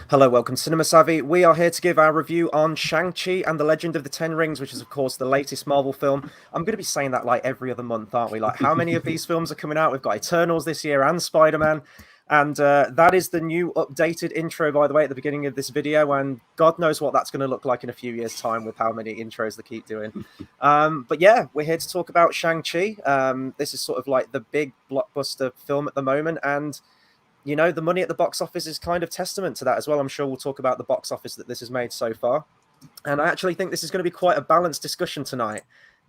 Hello, welcome to Cinema Savvy. We are here to give our review on Shang-Chi and the Legend of the Ten Rings, which is, of course, the latest Marvel film. I'm going to be saying that like every other month, aren't we? Like, how many of these films are coming out? We've got Eternals this year and Spider-Man. And that is the new updated intro, by the way, at the beginning of this video. And God knows what that's going to look like in a few years' time with how many intros they keep doing. But yeah, we're here to talk about Shang-Chi. This is sort of like the big blockbuster film at the moment. And you know, the money at the box office is kind of testament to that as well. I'm sure we'll talk about the box office that this has made so far. And I actually think this is going to be quite a balanced discussion tonight,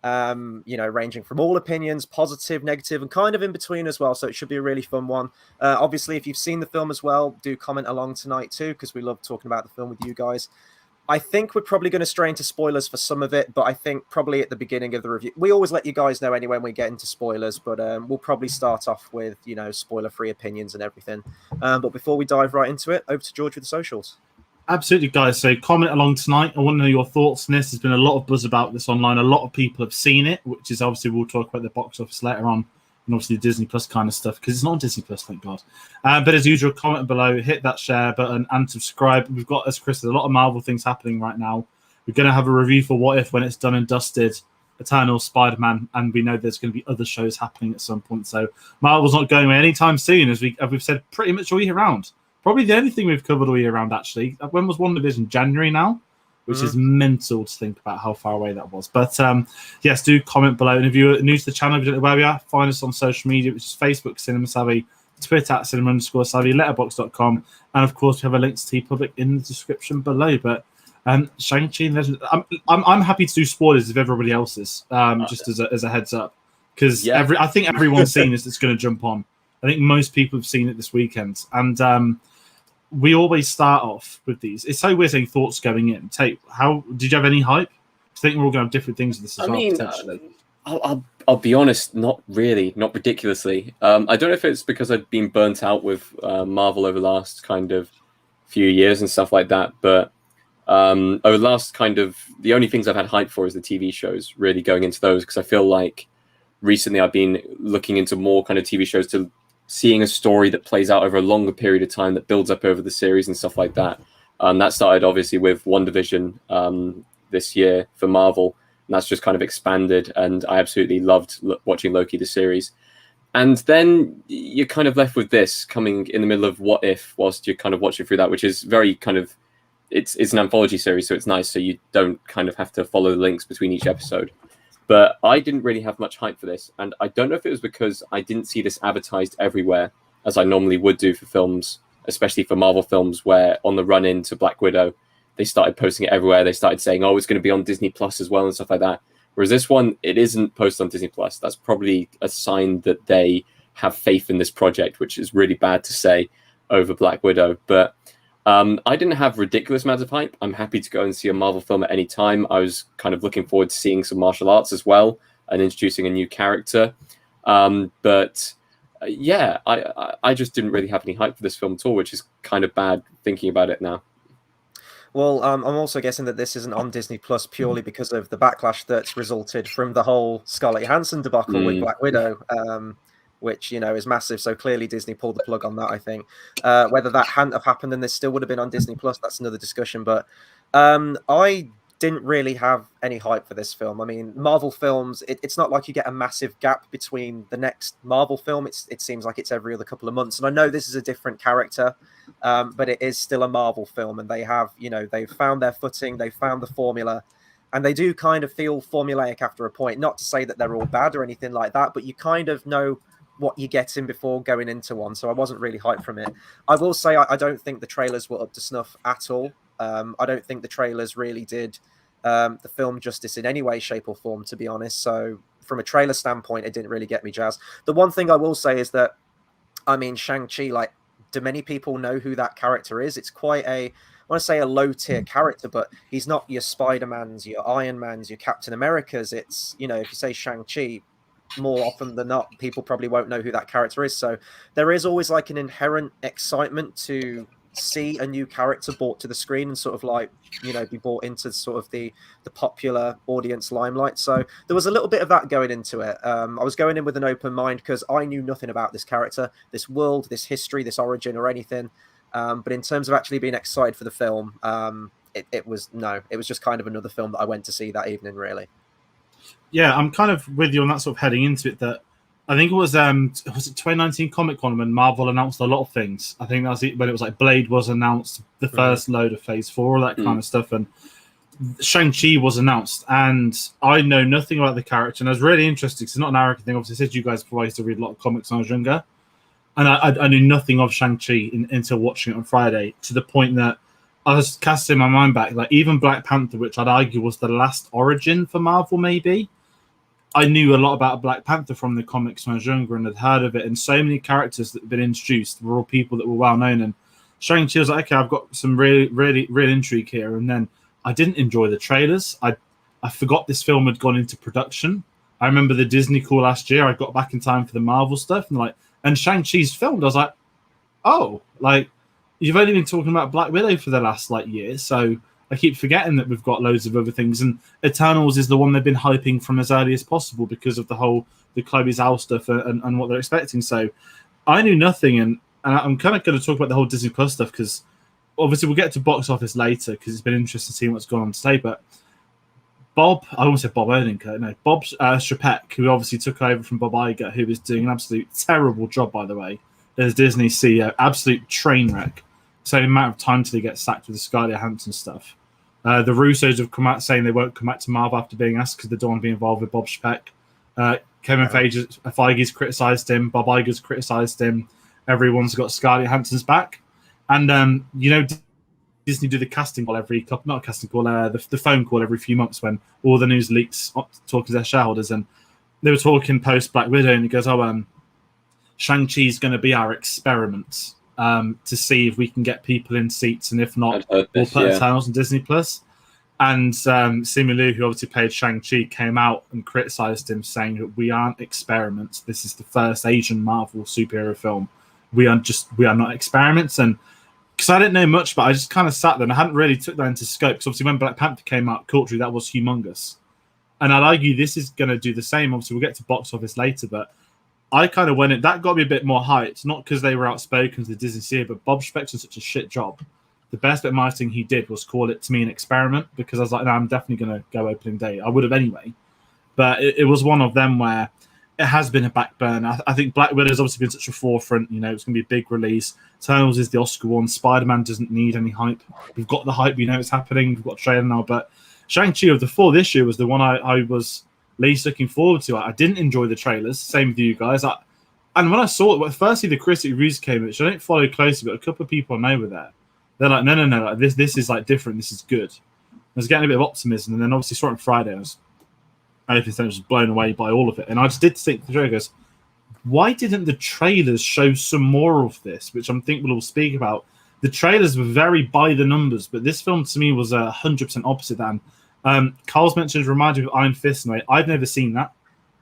you know, ranging from all opinions, positive, negative, and kind of in between as well. So it should be a really fun one. Obviously, if you've seen the film as well, do comment along tonight too, because we love talking about the film with you guys. I think we're probably going to stray into spoilers for some of it, but I think probably at the beginning of the review, we always let you guys know anyway when we get into spoilers, but we'll probably start off with, you know, spoiler-free opinions and everything. But before we dive right into it, over to George with the socials. Absolutely, guys. So comment along tonight. I want to know your thoughts on this. There's been a lot of buzz about this online. A lot of people have seen it, which is obviously we'll talk about the box office later on, and obviously the Disney Plus kind of stuff, because it's not on Disney Plus, thank God. But as usual, comment below, hit that share button, and subscribe. We've got, as Chris said, a lot of Marvel things happening right now. We're going to have a review for What If when it's done and dusted, Eternal, Spider-Man, and we know there's going to be other shows happening at some point. So Marvel's not going away anytime soon, as we've said pretty much all year round. Probably the only thing we've covered all year round, actually. When was WandaVision? January now? Which is mental to think about how far away that was. But yes, do comment below. And if you're new to the channel, if you don't know where we are, find us on social media, which is Facebook, Cinema Savvy, Twitter at cinema_savvy, letterboxd.com, and of course we have a link to TeePublic in the description below. But Shang-Chi and Legend, I'm happy to do spoilers if everybody else is, just as a heads up. Because I think everyone's seen this that's going to jump on. I think most people have seen it this weekend. And we always start off with these. It's so weird saying thoughts going in. Tate, how did you have any hype? I think we're all going to have different things with this as well, potentially. I'll be honest, not really, not ridiculously. I don't know if it's because I've been burnt out with Marvel over the last kind of few years and stuff like that, but over the last the only things I've had hype for is the TV shows, really going into those, because I feel like recently I've been looking into more kind of TV shows to seeing a story that plays out over a longer period of time that builds up over the series and stuff like that. That started obviously with WandaVision this year for Marvel, and that's just kind of expanded, and I absolutely loved watching Loki, the series. And then you're kind of left with this coming in the middle of What If whilst you're kind of watching through that, which is very kind of, it's an anthology series, so it's nice, so you don't kind of have to follow the links between each episode. But I didn't really have much hype for this, and I don't know if it was because I didn't see this advertised everywhere, as I normally would do for films, especially for Marvel films, where on the run-in to Black Widow, they started posting it everywhere. They started saying, oh, it's going to be on Disney Plus as well and stuff like that. Whereas this one, it isn't posted on Disney Plus. That's probably a sign that they have faith in this project, which is really bad to say over Black Widow. But I didn't have ridiculous amounts of hype. I'm happy to go and see a Marvel film at any time. I was kind of looking forward to seeing some martial arts as well and introducing a new character. But yeah, I just didn't really have any hype for this film at all, which is kind of bad thinking about it now. Well, I'm also guessing that this isn't on Disney Plus purely because of the backlash that's resulted from the whole Scarlett Johansson debacle with Black Widow, which, you know, is massive. So clearly Disney pulled the plug on that, I think. Whether that hadn't have happened and this still would have been on Disney Plus, that's another discussion. But I didn't really have any hype for this film. I mean, Marvel films, it's not like you get a massive gap between the next Marvel film. It seems like it's every other couple of months. And I know this is a different character, but it is still a Marvel film. And they have, you know, they've found their footing, they've found the formula. And they do kind of feel formulaic after a point. Not to say that they're all bad or anything like that, but you kind of know what you're getting before going into one. So I wasn't really hyped from it. I will say I don't think the trailers were up to snuff at all. I don't think the trailers really did the film justice in any way, shape or form, to be honest. So from a trailer standpoint, it didn't really get me jazzed. The one thing I will say is that, I mean, Shang-Chi, like, do many people know who that character is? It's quite a, I want to say a low tier character, but he's not your Spider-Mans, your Iron Mans, your Captain Americas. It's, you know, if you say Shang-Chi, more often than not, people probably won't know who that character is. So there is always like an inherent excitement to see a new character brought to the screen and sort of like, you know, be brought into sort of the popular audience limelight. So there was a little bit of that going into it. I was going in with an open mind because I knew nothing about this character, this world, this history, this origin or anything. But in terms of actually being excited for the film, it was just kind of another film that I went to see that evening, really. Yeah, I'm kind of with you on that sort of heading into it. That I think it was it 2019 Comic-Con when Marvel announced a lot of things. I think that's when it was like Blade was announced, the first load of Phase 4, all that kind of stuff, and Shang-Chi was announced. And I know nothing about the character, and I was really interested because it's not an American thing. Obviously, since you guys probably used to read a lot of comics when I was younger, and I knew nothing of Shang-Chi until watching it on Friday, to the point that I was casting my mind back. Like, even Black Panther, which I'd argue was the last origin for Marvel, maybe, I knew a lot about Black Panther from the comics when I was younger and had heard of it. And so many characters that had been introduced were all people that were well known. And Shang-Chi was like, okay, I've got some really, really, real intrigue here. And then I didn't enjoy the trailers. I forgot this film had gone into production. I remember the Disney call last year. I got back in time for the Marvel stuff, and Shang-Chi's filmed. I was like, oh, like, you've only been talking about Black Widow for the last year, so I keep forgetting that we've got loads of other things. And Eternals is the one they've been hyping from as early as possible because of the Chloe Zhao stuff and what they're expecting. So I knew nothing, and I'm kind of going to talk about the whole Disney Plus stuff because obviously we'll get to box office later because it's been interesting seeing what's going on today. But Bob Chapek, who obviously took over from Bob Iger, who was doing an absolute terrible job, by the way, as Disney CEO, absolute train wreck. So the amount of time till he gets sacked with the Scarlett Johansson stuff. The Russos have come out saying they won't come back to Marvel after being asked because they don't want to be involved with Bob Chapek. Kevin Feige's criticised him. Bob Iger's criticised him. Everyone's got Scarlett Johansson's back. And, Disney do the casting call the phone call every few months when all the news leaks talking to their shareholders. And they were talking post Black Widow, and he goes, Shang-Chi's going to be our experiment to see if we can get people in seats, and if not, we'll put Eternals on Disney Plus. And Simu, who obviously played Shang-Chi, came out and criticised him, saying that we aren't experiments. This is the first Asian Marvel superhero film. We are not experiments. And because I didn't know much, but I just kind of sat there and I hadn't really took that into scope. Because obviously when Black Panther came out, culturally, that was humongous. And I'd argue this is going to do the same. Obviously, we'll get to box office later, but I kind of went in. That got me a bit more hyped, not because they were outspoken to the Disney CEO, but Bob Chapek's done such a shit job. The best bit of marketing he did was call it to me an experiment, because I was like, no, I'm definitely going to go opening day. I would have anyway. But it was one of them where it has been a back burner. I think Black Widow has obviously been such a forefront. It's going to be a big release. Eternals is the Oscar one. Spider-Man doesn't need any hype. We've got the hype. It's happening. We've got a trailer now. But Shang-Chi of the four this year was the one I was least looking forward to. I didn't enjoy the trailers. Same with you guys. And when I saw it, firstly, the critic reviews came, which I don't follow closely, but a couple of people I know were there. They're like, no, like, this is like different. This is good. I was getting a bit of optimism, and then obviously saw it on Friday. I was blown away by all of it, and I just did think the trailer goes, why didn't the trailers show some more of this? Which I think we'll all speak about. The trailers were very by the numbers, but this film to me was 100% opposite than. Carl's mentioned reminded me of Iron Fist. And I've never seen that.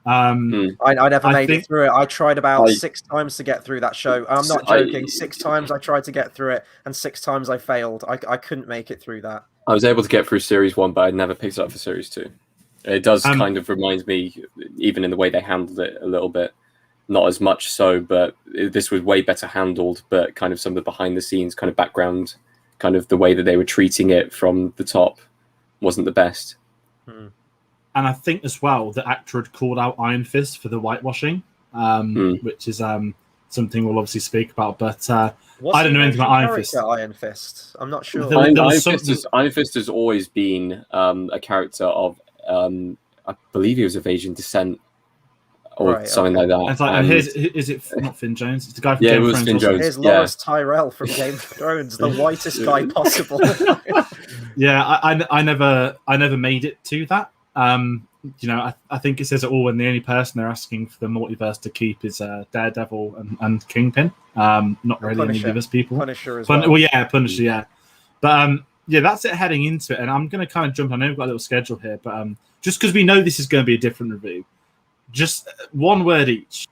I never made it through it. I tried about 6 times to get through that show. I'm not joking. 6 times I tried to get through it, and 6 times I failed. I couldn't make it through that. I was able to get through Series 1, but I never picked it up for Series 2. It does kind of remind me, even in the way they handled it a little bit, not as much so, but this was way better handled, but kind of some of the behind the scenes kind of background, kind of the way that they were treating it from the top wasn't the best. And I think as well, the actor had called out Iron Fist for the whitewashing, which is something we'll obviously speak about. But I don't know anything about Iron Fist. Iron Fist, I'm not sure. Iron Fist has always been a character of, I believe he was of Asian descent or something like that. It's like, and is it not Finn Jones? It's the guy from Game of Thrones. Finn Jones. Here's Loras Tyrell from Game of Thrones, the whitest guy possible. I never made it to that. I think it says it all when the only person they're asking for the multiverse to keep is Daredevil and Kingpin. Not really any of the other people. Punisher as well. Well, yeah, Punisher, yeah. But that's it heading into it. And I'm going to kind of jump. I know we've got a little schedule here, but just because we know this is going to be a different review, just one word each.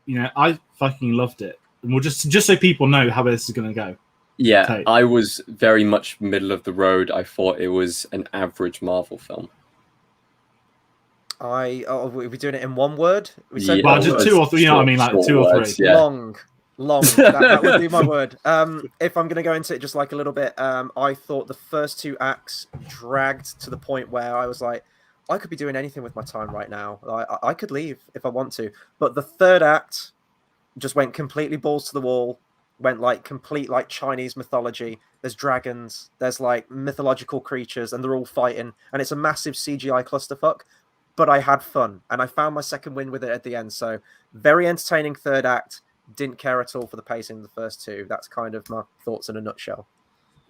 I fucking loved it, and we'll just so people know how this is going to go. Yeah, okay. I was very much middle of the road. I thought it was an average Marvel film. Are we doing it in one word? Just 2 or 3. You know what I mean? Like 2 or 3. Yeah. Long. Long. That would be my word. If I'm going to go into it just like a little bit, I thought the first 2 acts dragged to the point where I was like, I could be doing anything with my time right now. I could leave if I want to. But the 3rd act just went completely balls to the wall, went like complete like Chinese mythology. There's dragons, there's like mythological creatures, and they're all fighting, and it's a massive CGI clusterfuck. But I had fun, and I found my second win with it at the end. So very entertaining 3rd act. Didn't care at all for the pacing of the first 2. That's kind of my thoughts in a nutshell.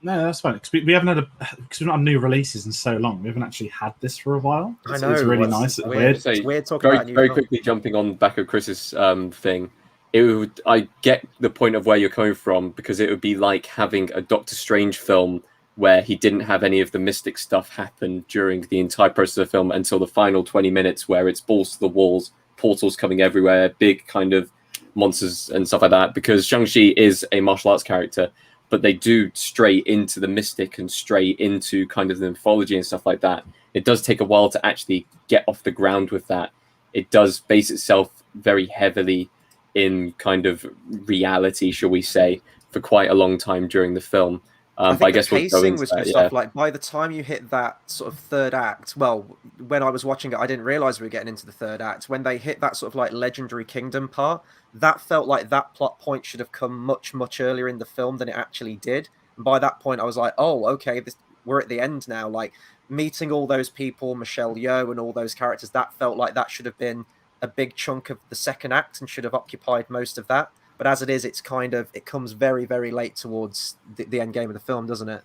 No, that's fine. Because we haven't had because we've not had new releases in so long. We haven't actually had this for a while. I know. It's really nice. It's weird. It's weird talking about very quickly jumping on the back of Chris's thing. I get the point of where you're coming from, because it would be like having a Doctor Strange film where he didn't have any of the mystic stuff happen during the entire process of the film until the final 20 minutes, where it's balls to the walls, portals coming everywhere, big kind of monsters and stuff like that. Because Shang-Chi is a martial arts character, but they do stray into the mystic and stray into kind of the mythology and stuff like that. It does take a while to actually get off the ground with that. It does base itself very heavily in kind of reality, shall we say, for quite a long time during the film. I guess the pacing was good stuff. Yeah. Like by the time you hit that sort of 3rd act, well, when I was watching it, I didn't realize we were getting into the 3rd act. When they hit that sort of like legendary kingdom part, that felt like that plot point should have come much, much earlier in the film than it actually did. And by that point, I was like, oh, okay, we're at the end now. Like meeting all those people, Michelle Yeoh and all those characters, that felt like that should have been a big chunk of the 2nd act and should have occupied most of that. But as it is, it comes very, very late towards the end game of the film, doesn't it?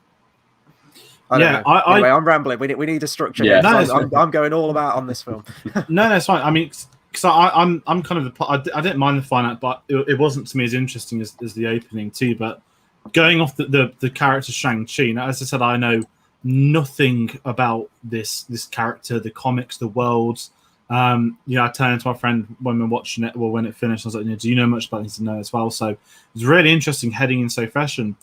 Anyway, I'm rambling. We need a structure. Yeah, I'm going all about on this film. No, it's fine. I mean, because I'm kind of I didn't mind the final act, but it wasn't to me as interesting as the opening too. But going off the character Shang-Chi, now, as I said, I know nothing about this character, the comics, the worlds. I turned to my friend when we were watching it, when it finished. I was like, do you know much about this to know as well? So it was really interesting heading in so fresh. And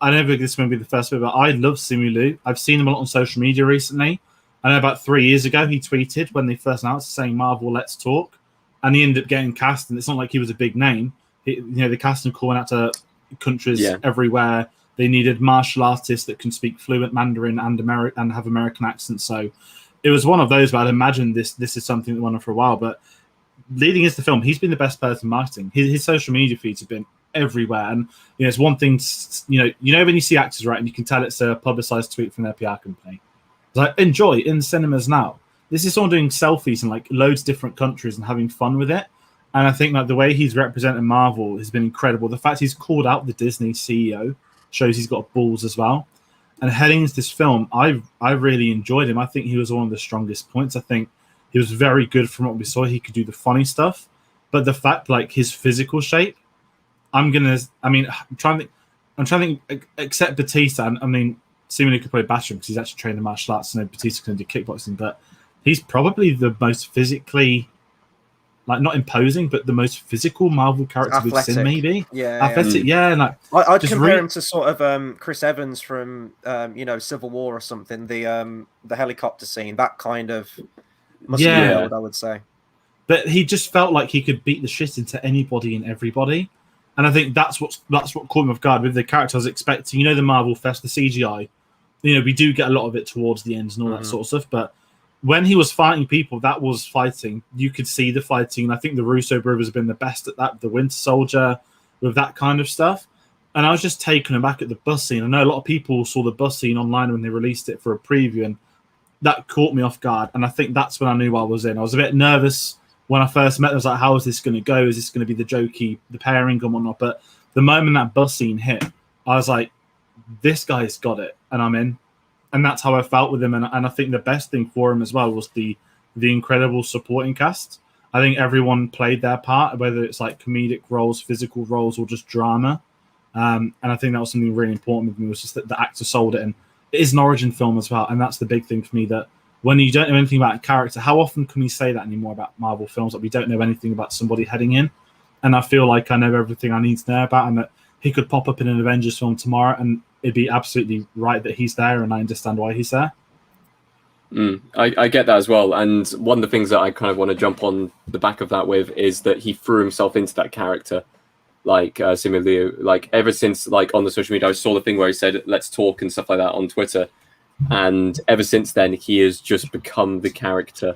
I don't think this may be the first bit, but I love Simu. I've seen him a lot on social media recently. I know about 3 years ago he tweeted when they first announced saying Marvel, let's talk, and he ended up getting cast. And it's not like he was a big name. The casting call went out to countries everywhere. They needed martial artists that can speak fluent Mandarin and have American accents. So it was one of those, but I'd imagine this is something that went on for a while. But leading into the film, he's been the best person marketing. His social media feeds have been everywhere. And it's one thing, when you see actors, right, and you can tell it's a publicized tweet from their PR company. It's like, enjoy in cinemas now. This is someone doing selfies in like loads of different countries and having fun with it. And I think like the way he's represented Marvel has been incredible. The fact he's called out the Disney CEO shows he's got balls as well. And heading into this film, I really enjoyed him. I think he was one of the strongest points. I think he was very good from what we saw. He could do the funny stuff. But the fact, like, his physical shape, I'm trying to think, except Batista, and I mean, Simu could probably bash him because he's actually trained in martial arts, and Batista can do kickboxing, but he's probably the most physically, like, not imposing, but the most physical Marvel character we've seen, maybe. Yeah. Athletic, yeah. Like, I'd compare him to sort of Chris Evans from, Civil War or something, the helicopter scene, that kind of muscular build, I would say. But he just felt like he could beat the shit into anybody and everybody. And I think that's what caught me off guard with the character I was expecting. The Marvel Fest, the CGI, we do get a lot of it towards the ends and all that sort of stuff, but when he was fighting people, that was fighting. You could see the fighting. And I think the Russo brothers have been the best at that. The Winter Soldier, with that kind of stuff. And I was just taken aback at the bus scene. I know a lot of people saw the bus scene online when they released it for a preview, and that caught me off guard. And I think that's when I knew I was in. I was a bit nervous when I first met them. I was like, how is this going to go? Is this going to be the jokey, the pairing and whatnot? But the moment that bus scene hit, I was like, this guy's got it, and I'm in. And that's how I felt with him. And I think the best thing for him as well was the incredible supporting cast. I think everyone played their part, whether it's like comedic roles, physical roles, or just drama. And I think that was something really important with me, was just that the actor sold it. And it is an origin film as well. And that's the big thing for me, that when you don't know anything about a character, how often can we say that anymore about Marvel films? That we don't know anything about somebody heading in. And I feel like I know everything I need to know about him, that he could pop up in an Avengers film tomorrow and it'd be absolutely right that he's there, and I understand why he's there. I get that as well. And one of the things that I kind of want to jump on the back of that with is that he threw himself into that character. like Simu Liu. Like ever since like on the social media, I saw the thing where he said let's talk and stuff like that on Twitter, and ever since then he has just become the character,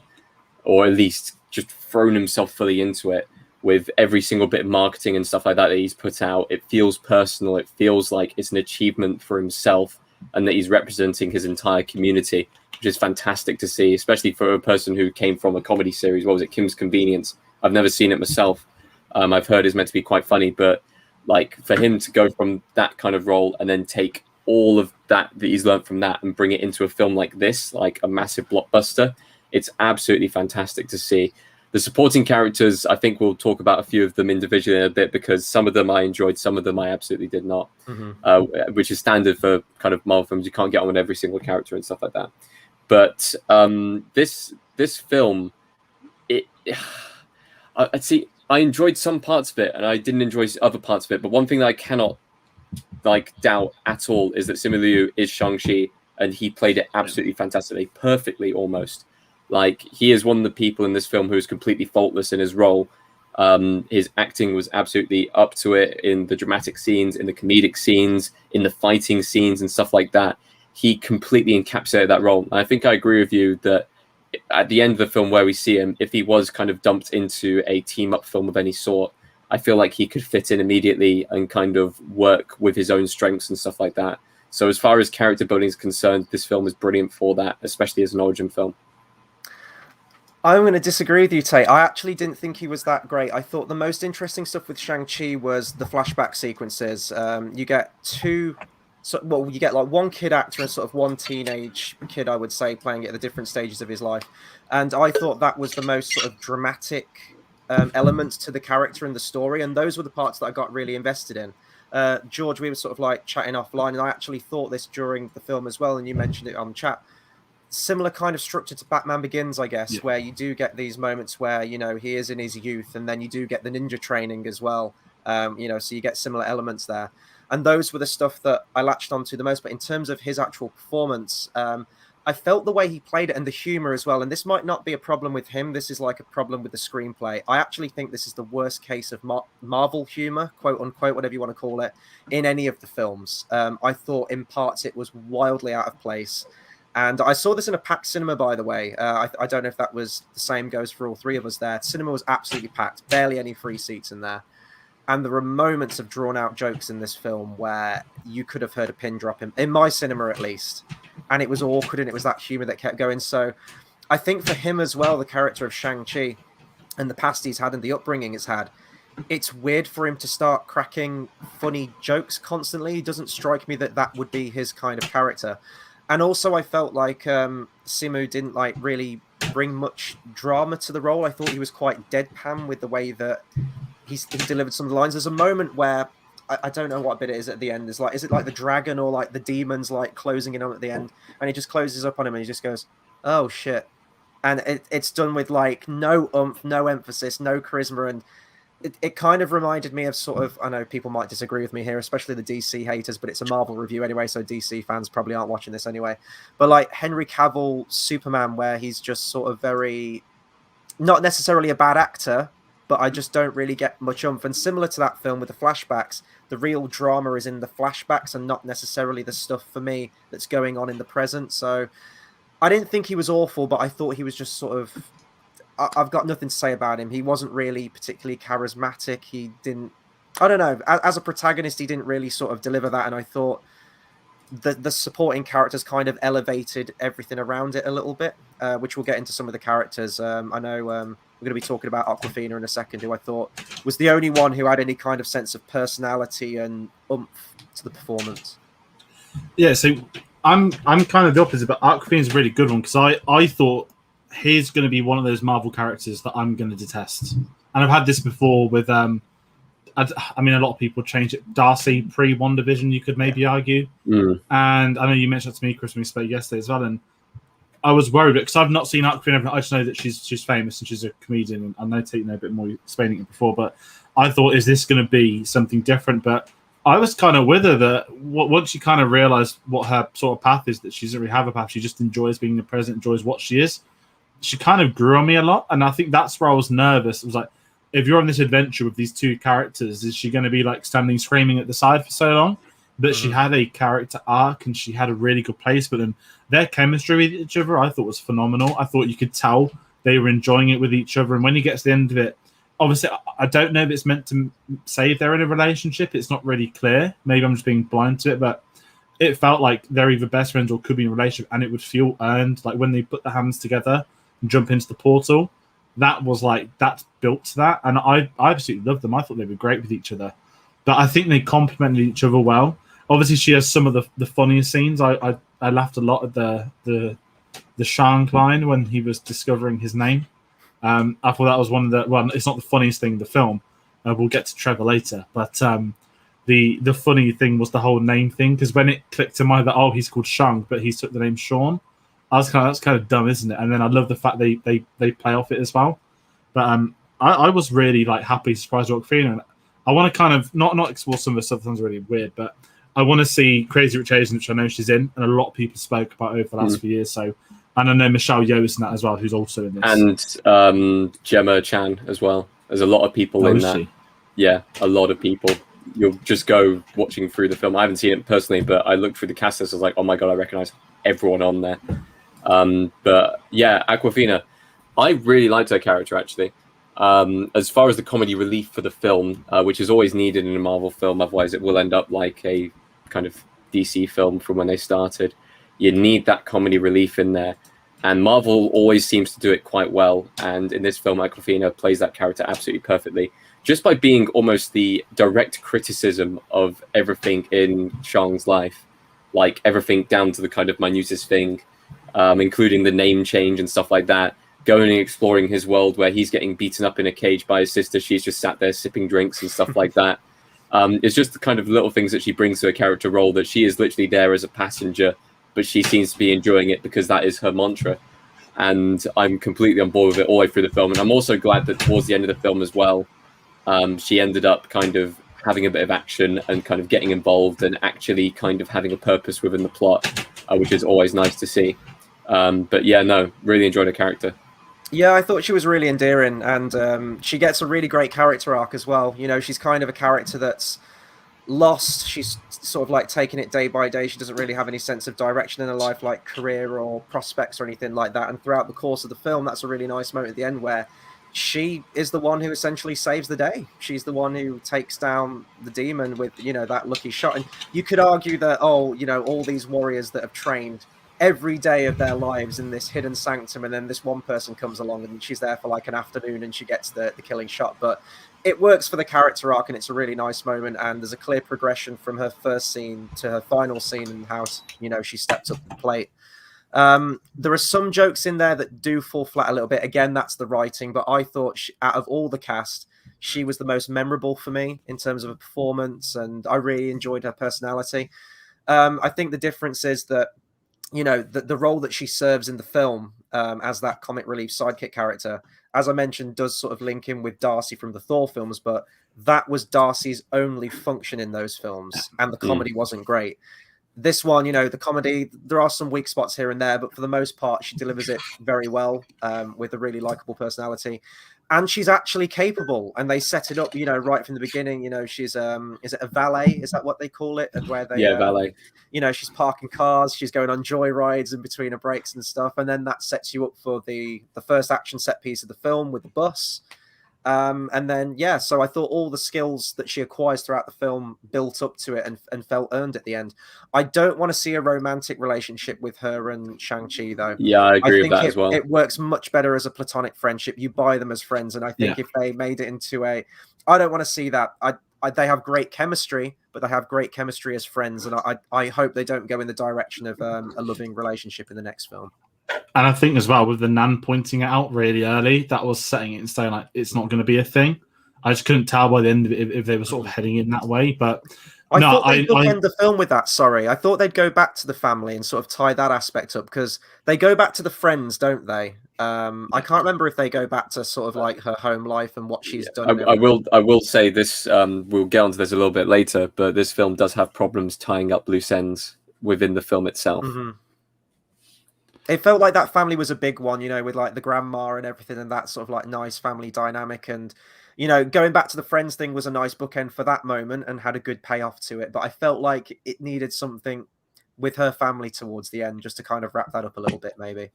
or at least just thrown himself fully into it with every single bit of marketing and stuff like that he's put out. It feels personal. It feels like it's an achievement for himself and that he's representing his entire community, which is fantastic to see, especially for a person who came from a comedy series. What was it, Kim's Convenience? I've never seen it myself. I've heard it's meant to be quite funny, but like for him to go from that kind of role and then take all of that he's learned from that and bring it into a film like this, like a massive blockbuster, it's absolutely fantastic to see. The supporting characters, I think we'll talk about a few of them individually in a bit, because some of them I enjoyed, some of them I absolutely did not, which is standard for kind of Marvel films. You can't get on with every single character and stuff like that. But this film, I enjoyed some parts of it and I didn't enjoy other parts of it. But one thing that I cannot doubt at all is that Simu Liu is Shang-Chi, and he played it absolutely fantastically, perfectly almost. Like, he is one of the people in this film who is completely faultless in his role. His acting was absolutely up to it in the dramatic scenes, in the comedic scenes, in the fighting scenes and stuff like that. He completely encapsulated that role. And I think I agree with you that at the end of the film where we see him, if he was kind of dumped into a team-up film of any sort, I feel like he could fit in immediately and kind of work with his own strengths and stuff like that. So as far as character building is concerned, this film is brilliant for that, especially as an origin film. I'm going to disagree with you, Tate. I actually didn't think he was that great. I thought the most interesting stuff with Shang-Chi was the flashback sequences. You get you get like one kid actor and sort of one teenage kid, I would say, playing at the different stages of his life. And I thought that was the most sort of dramatic elements to the character and the story. And those were the parts that I got really invested in. George, we were sort of like chatting offline, and I actually thought this during the film as well. And you mentioned it on chat. Similar kind of structure to Batman Begins, I guess, where you do get these moments where, you know, he is in his youth, and then you do get the ninja training as well. You know, so you get similar elements there. And those were the stuff that I latched onto the most. But in terms of his actual performance, I felt the way he played it and the humor as well. And this might not be a problem with him. This is like a problem with the screenplay. I actually think this is the worst case of Marvel humor, quote unquote, whatever you want to call it, in any of the films. I thought in parts it was wildly out of place. And I saw this in a packed cinema, by the way. I don't know if that was the same goes for all three of us there. Cinema was absolutely packed, barely any free seats in there. And there were moments of drawn-out jokes in this film where you could have heard a pin drop in my cinema at least. And it was awkward, and it was that humor that kept going. So I think for him as well, the character of Shang-Chi and the past he's had and the upbringing he's had, it's weird for him to start cracking funny jokes constantly. It doesn't strike me that that would be his kind of character. And also, I felt like Simu didn't like really bring much drama to the role. I thought he was quite deadpan with the way that he delivered some of the lines. There's a moment where I don't know what bit it is at the end. Is it like the dragon or like the demons like closing in on at the end, and he just closes up on him and he just goes, "Oh shit," and it's done with like no oomph, no emphasis, no charisma, and it kind of reminded me of sort of, I know people might disagree with me here, especially the DC haters, but it's a Marvel review anyway, so DC fans probably aren't watching this anyway. But like Henry Cavill Superman, where he's just sort of very, not necessarily a bad actor, but I just don't really get much oomph. And similar to that film with the flashbacks, the real drama is in the flashbacks and not necessarily the stuff for me that's going on in the present. So I didn't think he was awful, but I thought he was just sort of, I've got nothing to say about him. He wasn't really particularly charismatic. He didn't, I don't know, as a protagonist, he didn't really sort of deliver that. And I thought the supporting characters kind of elevated everything around it a little bit, which we'll get into some of the characters. I know we're going to be talking about Awkwafina in a second, who I thought was the only one who had any kind of sense of personality and oomph to the performance. Yeah, so I'm kind of the opposite, but Awkwafina is a really good one, because I thought he's going to be one of those Marvel characters that I'm going to detest. And I've had this before with, I mean, a lot of people change it. Darcy pre-WandaVision, you could maybe argue. And I know you mentioned that to me, Chris, when we spoke yesterday as well. And I was worried because I've not seen Awkwafina. I just know that she's famous and she's a comedian. And I know Tate know a bit more explaining it before. But I thought, is this going to be something different? But I was kind of with her that once she kind of realised what her sort of path is, that she doesn't really have a path. She just enjoys being the president, enjoys what she is. She kind of grew on me a lot, and I think that's where I was nervous. It was like, if you're on this adventure with these two characters, is she going to be like standing screaming at the side for so long? But she had a character arc and she had a really good place with them. Their chemistry with each other, I thought, was phenomenal. I thought you could tell they were enjoying it with each other. And when you get to the end of it, obviously, I don't know if it's meant to say if they're in a relationship. It's not really clear. Maybe I'm just being blind to it, but it felt like they're either best friends or could be in a relationship, and it would feel earned. Like when they put their hands together and jump into the portal, that was like, that's built to that. And I absolutely loved them. I thought they were great with each other. But I think they complemented each other well. Obviously, she has some of the funniest scenes. I laughed a lot at the Shang line when he was discovering his name. I thought that was one of the, well, it's not the funniest thing in the film. We'll get to Trevor later, but the funny thing was the whole name thing, because when it clicked in my head that, oh, he's called Shang, but he took the name Sean. That's kind of dumb, isn't it? And then I love the fact they play off it as well. But I was really like happy, surprised with Awkwafina. And I want to kind of not explore some of the stuff that sounds really weird, but I want to see Crazy Rich Asians, which I know she's in, and a lot of people spoke about over the last few years. So, and I know Michelle Yeoh is in that as well, who's also in this, and Gemma Chan as well. There's a lot of people in that. Yeah, a lot of people. You'll just go watching through the film. I haven't seen it personally, but I looked through the cast list. I was like, oh my god, I recognize everyone on there. But yeah, Awkwafina, I really liked her character actually. As far as the comedy relief for the film, which is always needed in a Marvel film, otherwise it will end up like a kind of DC film from when they started. You need that comedy relief in there, and Marvel always seems to do it quite well. And in this film, Awkwafina plays that character absolutely perfectly, just by being almost the direct criticism of everything in Shang's life, like everything down to the kind of minutest thing, including the name change and stuff like that. Going and exploring his world where he's getting beaten up in a cage by his sister. She's just sat there sipping drinks and stuff like that. It's just the kind of little things that she brings to a character role, that she is literally there as a passenger, but she seems to be enjoying it because that is her mantra. And I'm completely on board with it all the way through the film. And I'm also glad that towards the end of the film as well, she ended up kind of having a bit of action and kind of getting involved and actually kind of having a purpose within the plot, which is always nice to see. But yeah, no, really enjoyed her character. Yeah, I thought she was really endearing, and she gets a really great character arc as well. You know, she's kind of a character that's lost. She's sort of like taking it day by day. She doesn't really have any sense of direction in her life, like career or prospects or anything like that. And throughout the course of the film, that's a really nice moment at the end where she is the one who essentially saves the day. She's the one who takes down the demon with, you know, that lucky shot. And you could argue that, oh, you know, all these warriors that have trained every day of their lives in this hidden sanctum, and then this one person comes along and she's there for like an afternoon and she gets the killing shot. But it works for the character arc, and it's a really nice moment, and there's a clear progression from her first scene to her final scene and how, you know, she stepped up to the plate. There are some jokes in there that do fall flat a little bit. Again, that's the writing, but I thought out of all the cast, she was the most memorable for me in terms of a performance, and I really enjoyed her personality. I think the difference is that, you know, the role that she serves in the film as that comic relief sidekick character, as I mentioned, does sort of link in with Darcy from the Thor films, but that was Darcy's only function in those films, and the comedy wasn't great. This one, you know, the comedy, there are some weak spots here and there, but for the most part, she delivers it very well with a really likable personality. And she's actually capable, and they set it up, you know, right from the beginning. You know, she's is it a valet? Is that what they call it? And where they valet. You know, she's parking cars, she's going on joy rides in between her breaks and stuff, and then that sets you up for the first action set piece of the film with the bus. And then, yeah, so I thought all the skills that she acquires throughout the film built up to it and felt earned at the end. I don't want to see a romantic relationship with her and Shang-Chi, though. Yeah, I agree with that as well. It works much better as a platonic friendship. You buy them as friends, and I think if they made it into a... I don't want to see that. They have great chemistry, but they have great chemistry as friends, and I hope they don't go in the direction of a loving relationship in the next film. And I think as well, with the Nan pointing it out really early, that was setting it and saying like it's not going to be a thing. I just couldn't tell by the end of it if they were sort of heading in that way. But I thought they'd end the film with that. Sorry, I thought they'd go back to the family and sort of tie that aspect up, because they go back to the friends, don't they? I can't remember if they go back to sort of like her home life and what she's done. I will say this. We'll get onto this a little bit later, but this film does have problems tying up loose ends within the film itself. Mm-hmm. It felt like that family was a big one, you know, with like the grandma and everything, and that sort of like nice family dynamic. And you know, going back to the Friends thing was a nice bookend for that moment and had a good payoff to it. But I felt like it needed something with her family towards the end just to kind of wrap that up a little bit, maybe.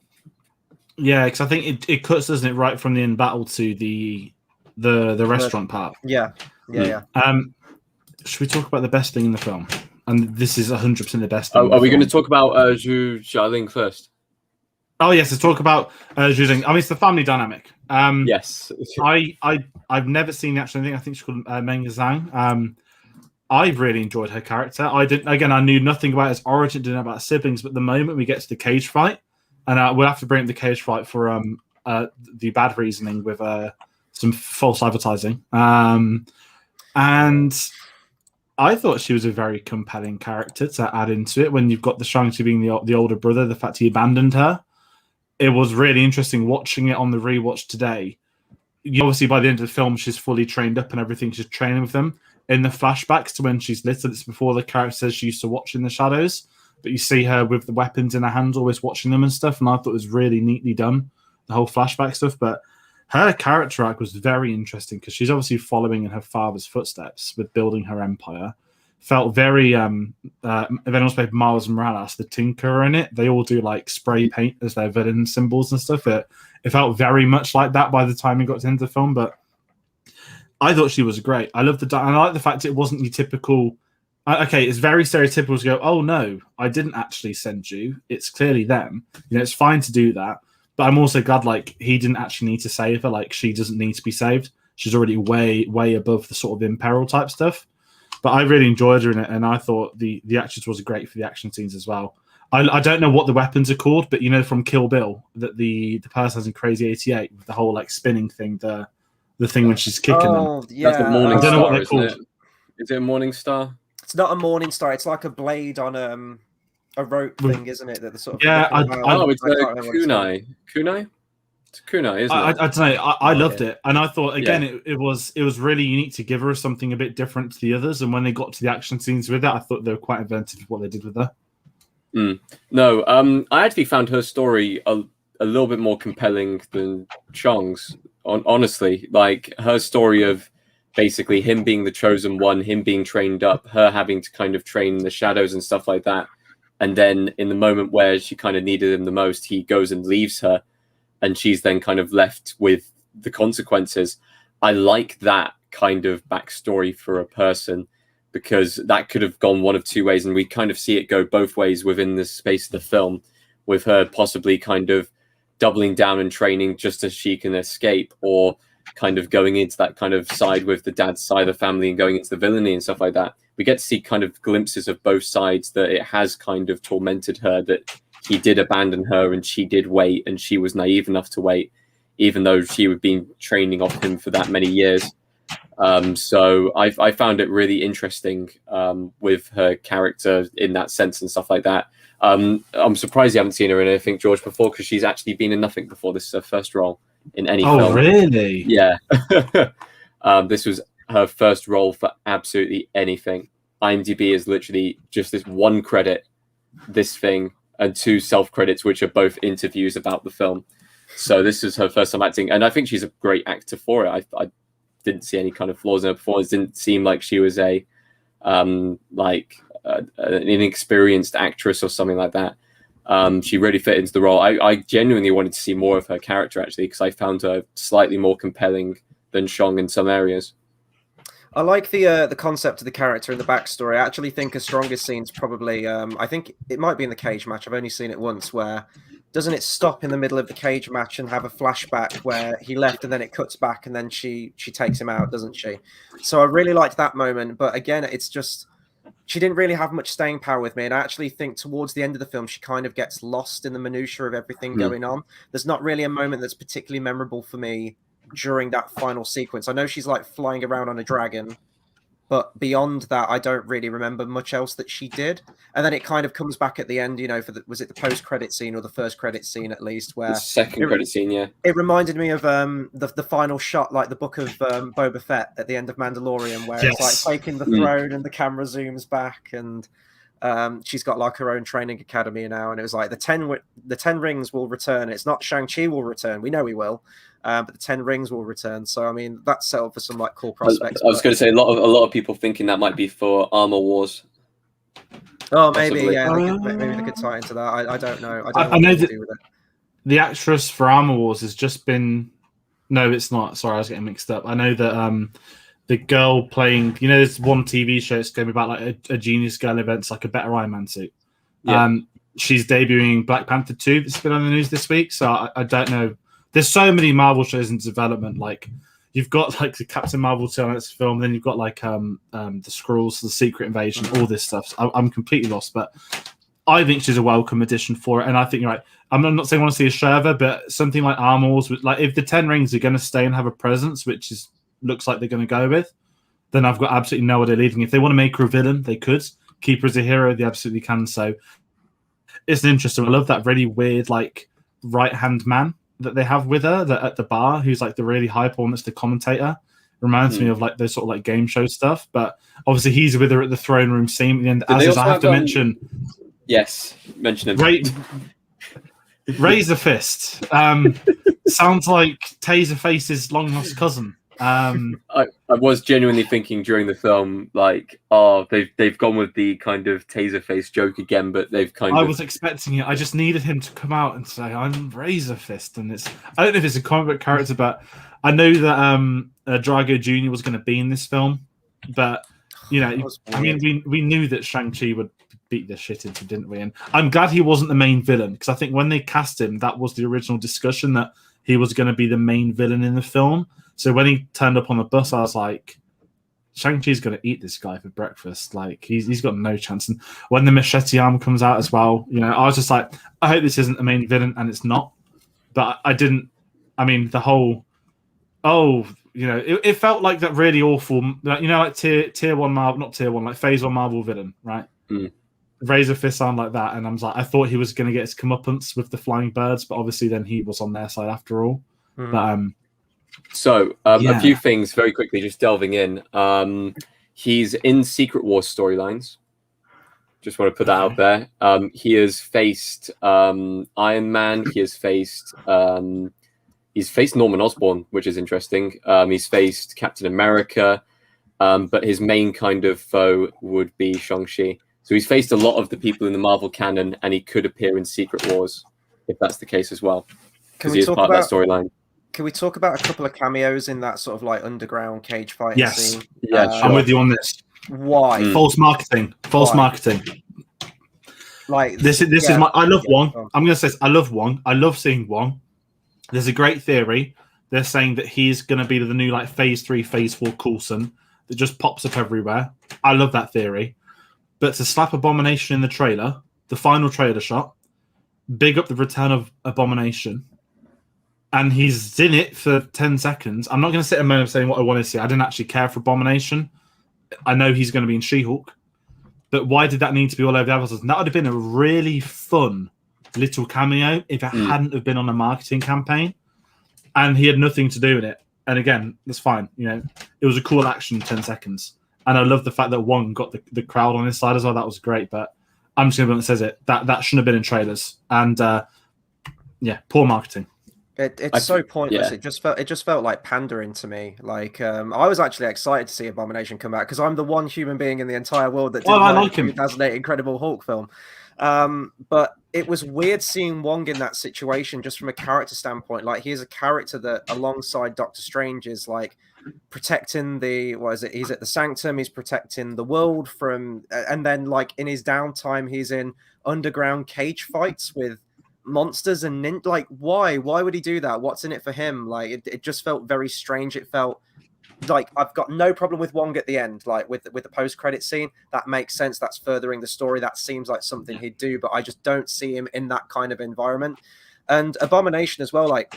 Yeah, because I think it cuts, doesn't it, right from the end battle to the restaurant part. Yeah. Should we talk about the best thing in the film? And this is 100% the best thing. Are we going to talk about Zhu Xiaoling first? Oh yes, let's talk about Zhu Ling. I mean, it's the family dynamic. Yes. I've never seen the actual thing. I think she's called Meng Zhang. I've really enjoyed her character. I knew nothing about his origin, didn't know about siblings, but the moment we get to the cage fight, and we'll have to bring up the cage fight for the bad reasoning with some false advertising. And I thought she was a very compelling character to add into it when you've got the Shang-Chi being the older brother, the fact he abandoned her. It was really interesting watching it on the rewatch today. Obviously, by the end of the film, she's fully trained up and everything. She's training with them. In the flashbacks to when she's little, it's before the character says she used to watch in the shadows. But you see her with the weapons in her hands, always watching them and stuff. And I thought it was really neatly done, the whole flashback stuff. But her character arc was very interesting because she's obviously following in her father's footsteps with building her empire. Felt very then also Miles Morales, the Tinker in it. They all do like spray paint as their villain symbols and stuff. It felt very much like that by the time we got to the end of the film, but I thought she was great. I love and I like the fact it wasn't your typical. Okay, it's very stereotypical to go, oh no, I didn't actually send you. It's clearly them. You know, it's fine to do that, but I'm also glad like he didn't actually need to save her. Like she doesn't need to be saved. She's already way above the sort of imperil type stuff. But I really enjoyed her in it, and I thought the actress was great for the action scenes as well. I don't know what the weapons are called, but you know from Kill Bill that the person has in Crazy 88 with the whole like spinning thing, the thing when she's kicking them. Yeah. That's a Morning I don't know what Star, they're called. isn't it? Is it a Morning Star? It's not a Morning Star. It's like a blade on a rope thing, isn't it? That the sort of it's a kunai. Kunai? It's a kunai, isn't it? I don't know. I loved it, and I thought again it was really unique to give her something a bit different to the others. And when they got to the action scenes with it, I thought they were quite inventive with what they did with her. No, I actually found her story a little bit more compelling than Chong's. Honestly, like her story of basically him being the chosen one, him being trained up, her having to kind of train in the shadows and stuff like that. And then in the moment where she kind of needed him the most, he goes and leaves her. And she's then kind of left with the consequences. I like that kind of backstory for a person because that could have gone one of two ways. And we kind of see it go both ways within the space of the film, with her possibly kind of doubling down and training just as she can escape, or kind of going into that kind of side with the dad's side of the family and going into the villainy and stuff like that. We get to see kind of glimpses of both sides, that it has kind of tormented her, that he did abandon her and she did wait, and she was naive enough to wait, even though she had been training off him for that many years. So I found it really interesting with her character in that sense and stuff like that. I'm surprised you haven't seen her in anything, George, before, because she's actually been in nothing before. This is her first role in any film. Oh, really? Yeah. This was her first role for absolutely anything. IMDb is literally just this one credit, this thing, and 2 self-credits, which are both interviews about the film. So this is her first time acting, and I think she's a great actor for it. I didn't see any kind of flaws in her performance. Didn't seem like she was an inexperienced actress or something like that. She really fit into the role. I genuinely wanted to see more of her character, actually, because I found her slightly more compelling than Shang in some areas. I like the concept of the character and the backstory. I actually think her strongest scene's probably, I think it might be in the cage match. I've only seen it once, where doesn't it stop in the middle of the cage match and have a flashback where he left and then it cuts back and then she takes him out, doesn't she? So I really liked that moment. But again, it's just, she didn't really have much staying power with me. And I actually think towards the end of the film, she kind of gets lost in the minutiae of everything going on. There's not really a moment that's particularly memorable for me during that final sequence. I know she's like flying around on a dragon, but beyond that, I don't really remember much else that she did. And then it kind of comes back at the end, you know, for was it the post-credit scene or the first credit scene at least, where the second credit scene, yeah. It reminded me of the final shot, like the book of Boba Fett at the end of Mandalorian, where it's like taking the throne and the camera zooms back, and she's got like her own training academy now, and it was like the 10 rings will return. It's not Shang-Chi will return. We know he will. but the Ten Rings will return. So I mean, that's set up for some like cool prospects. I was going to say a lot of people thinking that might be for Armor Wars. Oh, maybe Possibly. yeah, maybe they could tie into that. I don't know. I don't know I what know they that do with it. the actress for Armor Wars has just been. No, it's not. Sorry, I was getting mixed up. I know that the girl playing, there's one TV show. It's going to be about like a Genius Girl event. It's like a better Iron Man suit. Yeah. She's debuting Black Panther 2. That's been on the news this week. So I don't know. There's so many Marvel shows in development. Like you've got like the Captain Marvel 2 on its film. Then you've got like the Skrulls, the Secret Invasion, all this stuff. So I'm completely lost. But I think she's a welcome addition for it. And I think you're right. I'm not saying I want to see a show of her, but something like Armor Wars, like if the Ten Rings are going to stay and have a presence, which looks like they're going to go with, then I've got absolutely no idea leaving. If they want to make her a villain, they could. Keep her as a hero, they absolutely can. So it's interesting. I love that really weird, like, right-hand man that they have with her at the bar, who's like the really hype one that's the commentator. Reminds me of like those sort of like game show stuff. But obviously he's with her at the throne room scene at the end. As I have to mention... Yes, mention him. Razor Fist. Sounds like Taserface's long lost cousin. I was genuinely thinking during the film, like, oh, they've gone with the kind of Taserface joke again, but they've I was expecting it. I just needed him to come out and say, "I'm Razor Fist," and I don't know if it's a comic book character, but I know that Drago Jr. was going to be in this film, but I mean, we knew that Shang-Chi would beat the shit into, didn't we? And I'm glad he wasn't the main villain, because I think when they cast him, that was the original discussion, that he was going to be the main villain in the film. So when he turned up on the bus, I was like, Shang-Chi's going to eat this guy for breakfast. Like, he's got no chance. And when the machete arm comes out as well, I was just like, I hope this isn't the main villain, and it's not. But I didn't. I mean, the whole, it felt like that really awful, like tier 1 Marvel, not tier 1, like phase 1 Marvel villain, right? Razor Fist sound like that, and I was like, I thought he was going to get his comeuppance with the flying birds, but obviously then he was on their side after all. But a few things very quickly, just delving in. He's in Secret Wars storylines. Just want to put that out there. He has faced Iron Man. He has faced Norman Osborn, which is interesting. He's faced Captain America, but his main kind of foe would be Shang-Chi. So he's faced a lot of the people in the Marvel canon, and he could appear in Secret Wars if that's the case as well, because he is part of that storyline. Can we talk about a couple of cameos in that sort of like underground cage fighting scene? Yeah, sure. I'm with you on this. Why? False marketing. Like this is my. I love Wong. I'm going to say this, I love Wong. I love seeing Wong. There's a great theory. They're saying that he's going to be the new like Phase 3, Phase 4 Coulson that just pops up everywhere. I love that theory. But to slap Abomination in the trailer, the final trailer shot, big up the return of Abomination, and he's in it for 10 seconds. I'm not going to sit a moment saying what I want to see. I didn't actually care for Abomination. I know he's going to be in She-Hulk. But why did that need to be all over the advertising? That would have been a really fun little cameo if it hadn't have been on a marketing campaign. And he had nothing to do with it. And again, that's fine. It was a cool action in 10 seconds. And I love the fact that Wong got the crowd on his side as well. That was great. But I'm just going to be honest, says it. That shouldn't have been in trailers. And poor marketing. It's so pointless. Yeah. It just felt like pandering to me. Like I was actually excited to see Abomination come out, because I'm the one human being in the entire world that didn't like the 2008 Incredible Hulk film. But it was weird seeing Wong in that situation, just from a character standpoint. Like, he is a character that, alongside Doctor Strange, is like protecting he's at the Sanctum, he's protecting the world from, and then like in his downtime he's in underground cage fights with monsters and like, why would he do that? What's in it for him? Like, it just felt very strange. It felt like, I've got no problem with Wong at the end, like with the post-credit scene. That makes sense. That's furthering the story. That seems like something he'd do, but I just don't see him in that kind of environment. And Abomination as well, like,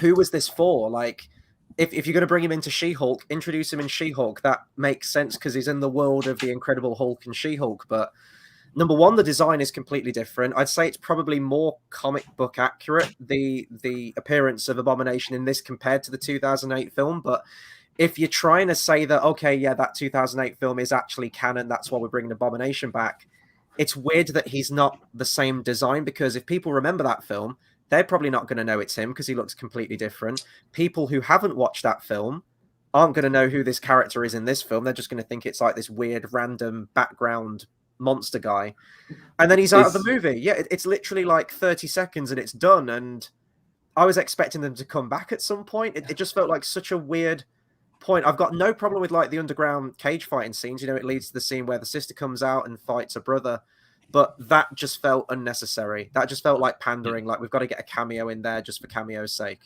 who was this for? Like, if you're going to bring him into She-Hulk, introduce him in She-Hulk. That makes sense because he's in the world of the Incredible Hulk and She-Hulk. But number one, the design is completely different. I'd say it's probably more comic book accurate, the appearance of Abomination in this compared to the 2008 film. But if you're trying to say that, okay, yeah, that 2008 film is actually canon, that's why we're bringing Abomination back, it's weird that he's not the same design, because if people remember that film, they're probably not going to know it's him because he looks completely different. People who haven't watched that film aren't going to know who this character is in this film. They're just going to think it's like this weird random background monster guy. And then he's out of the movie. Yeah, it's literally like 30 seconds and it's done. And I was expecting them to come back at some point. It just felt like such a weird point. I've got no problem with like the underground cage fighting scenes. You know, it leads to the scene where the sister comes out and fights her brother. But that just felt unnecessary. That just felt like pandering. Like, we've got to get a cameo in there just for cameo's sake.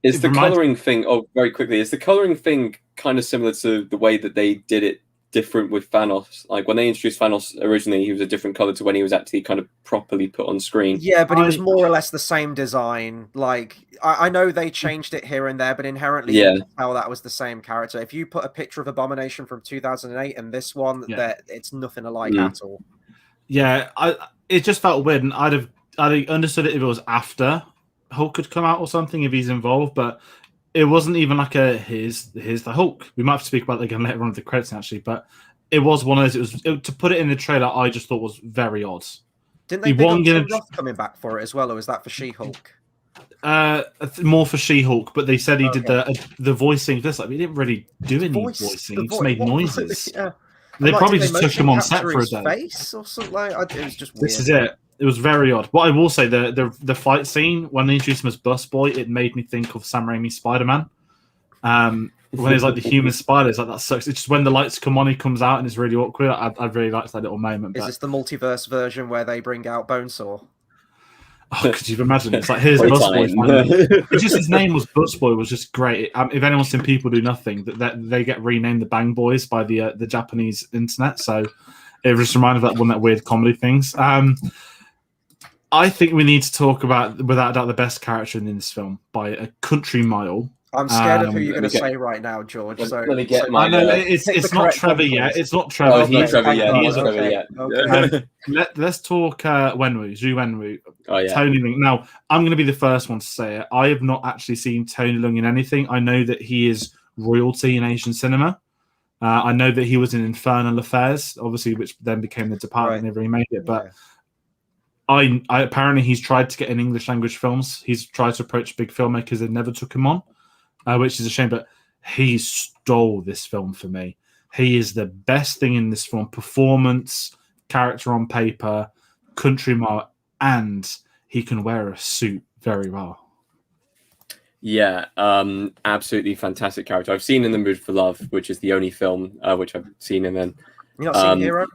Is the colouring thing... Oh, very quickly. Is the colouring thing kind of similar to the way that they did it different with Thanos? Like, when they introduced Thanos originally, he was a different colour to when he was actually kind of properly put on screen. Yeah, but he was more or less the same design. Like, I know they changed it here and there, but inherently you can tell that was the same character. If you put a picture of Abomination from 2008 and this one, it's nothing alike at all. Yeah, it just felt weird, and I'd understood it if it was after Hulk had come out or something, if he's involved, but it wasn't even like here's the Hulk. We might have to speak about it again later on with the credits actually, but it was one of those. To put it in the trailer, I just thought was very odd. Didn't they big Tim Roth coming back for it as well, or was that for She-Hulk? More for She-Hulk, but they said he did the voicing. This like he didn't really do any voicing; he just made noises. They probably just took him on set for a day. Face or something like it was just weird. This is it. It was very odd. What I will say, the fight scene when they introduced him as Busboy, it made me think of Sam Raimi's Spider-Man. When he's like the human spider, it's like that sucks. It's just when the lights come on, he comes out and it's really awkward. I really liked that little moment. Is this the multiverse version where they bring out Bonesaw? Oh, could you imagine? It's like, here's Busboy. It's just his name was Busboy was just great. If anyone's seen People Do Nothing, that they get renamed the Bang Boys by the Japanese internet. So it just reminded of that weird comedy things. I think we need to talk about, without doubt, the best character in this film by a country mile. I'm scared of who you're going to say right now, George. Let me get my. I know it's not Trevor yet. It's not Trevor. Oh, it's not Trevor yet. Okay. Let's talk Zhu Wenwu. Oh yeah. Tony Leung. Now, I'm going to be the first one to say it. I have not actually seen Tony Leung in anything. I know that he is royalty in Asian cinema. I know that he was in Infernal Affairs, obviously, which then became The Departed, never remade it. But I apparently he's tried to get in English language films. He's tried to approach big filmmakers that never took him on, which is a shame. But he stole this film for me. He is the best thing in this film. Performance, character on paper, country mile, and he can wear a suit very well. Yeah, absolutely fantastic character. I've seen In the Mood for Love, which is the only film which I've seen, and then you not seen Hero?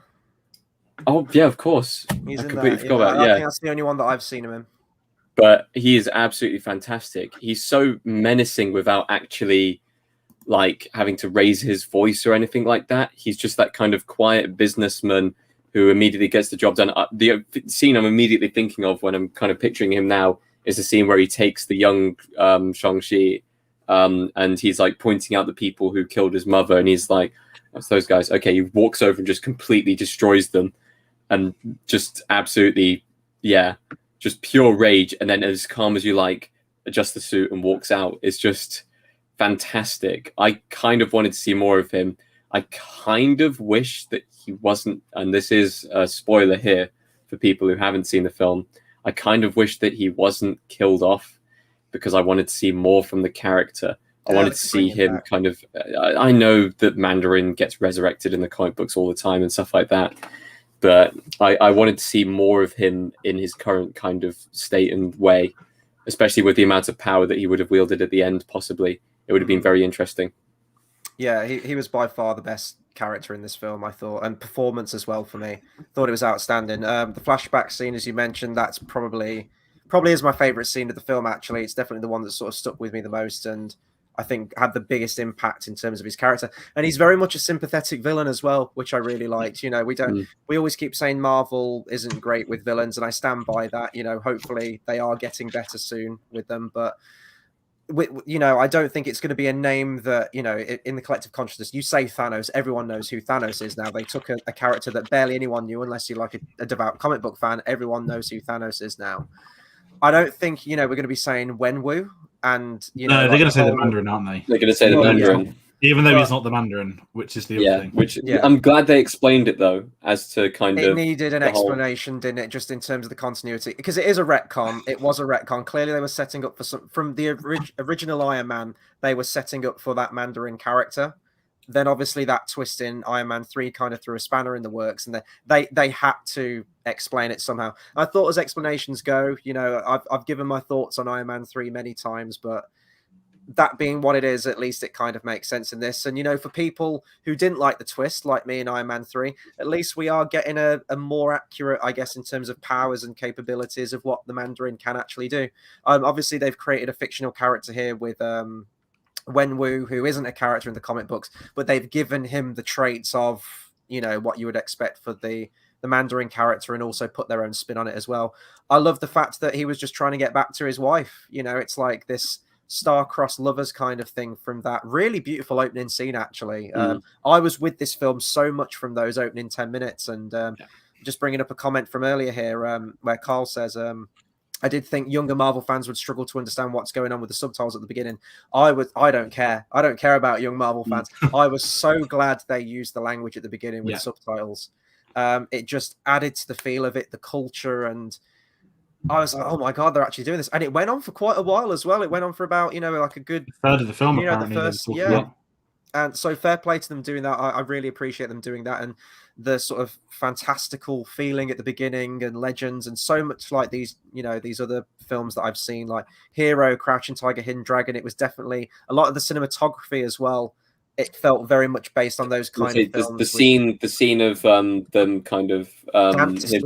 Oh yeah, of course. He's I in completely that. forgot about. I think that's the only one that I've seen him in. But he is absolutely fantastic. He's so menacing without actually like having to raise his voice or anything like that. He's just that kind of quiet businessman who immediately gets the job done. The scene I'm immediately thinking of when I'm kind of picturing him now is the scene where he takes the young Shang-Chi and he's like pointing out the people who killed his mother, and he's like, that's those guys. Okay, he walks over and just completely destroys them, and just absolutely, just pure rage. And then as calm as you like, adjusts the suit and walks out. It's just fantastic. I kind of wanted to see more of him. I kind of wish that he wasn't, and this is a spoiler here for people who haven't seen the film, I kind of wish that he wasn't killed off, because I wanted to see more from the character. I wanted to see him kind of... I know that Mandarin gets resurrected in the comic books all the time and stuff like that, but I wanted to see more of him in his current kind of state and way, especially with the amount of power that he would have wielded at the end, possibly. It would have been very interesting. Yeah, he was by far the best character in this film, I thought, and performance as well for me. Thought it was outstanding. The flashback scene, as you mentioned, that's probably is my favorite scene of the film, actually. It's definitely the one that sort of stuck with me the most, and I think had the biggest impact in terms of his character. And he's very much a sympathetic villain as well, which I really liked. You know, we always keep saying Marvel isn't great with villains, and I stand by that. You know, hopefully they are getting better soon with them, but you know, I don't think it's going to be a name that, you know, in the collective consciousness, you say Thanos, everyone knows who Thanos is now. They took a character that barely anyone knew, unless you're like a devout comic book fan. Everyone knows who Thanos is now. I don't think, you know, we're going to be saying Wenwu, and, you know, no, they're going to say the Mandarin, aren't they? They're going to say the Mandarin. Even though But he's not the Mandarin, which is the other thing. Which I'm glad they explained it though, as to kind it of needed an explanation, didn't it? Just in terms of the continuity, because it is a retcon. It was a retcon. Clearly, they were setting up for some from the original Iron Man. They were setting up for that Mandarin character. Then obviously that twist in Iron Man 3 kind of threw a spanner in the works, and they had to explain it somehow. I thought as explanations go, you know, I've given my thoughts on Iron Man 3 many times, but that being what it is, at least it kind of makes sense in this. And, you know, for people who didn't like the twist, like me in Iron Man 3, at least we are getting a more accurate, I guess, in terms of powers and capabilities of what the Mandarin can actually do. Obviously, they've created a fictional character here with Wenwu, who isn't a character in the comic books, but they've given him the traits of, you know, what you would expect for the Mandarin character, and also put their own spin on it as well. I love the fact that he was just trying to get back to his wife. You know, it's like this star-crossed lovers kind of thing from that really beautiful opening scene, actually. I was with this film so much from those opening 10 minutes, and just bringing up a comment from earlier here where Carl says, I did think younger Marvel fans would struggle to understand what's going on with the subtitles at the beginning. I don't care. I don't care about young Marvel fans. I was so glad they used the language at the beginning with subtitles. It just added to the feel of it, the culture, and I was like, oh my God, they're actually doing this. And it went on for quite a while as well. It went on for about, you know, like a good third of the film, you know, apparently. the first, And so fair play to them doing that. I really appreciate them doing that. And the sort of fantastical feeling at the beginning and legends, and so much like these, you know, these other films that I've seen, like Hero, Crouching Tiger, Hidden Dragon. It was definitely a lot of the cinematography as well. It felt very much based on those kind of films. The scene of them kind of dance meeting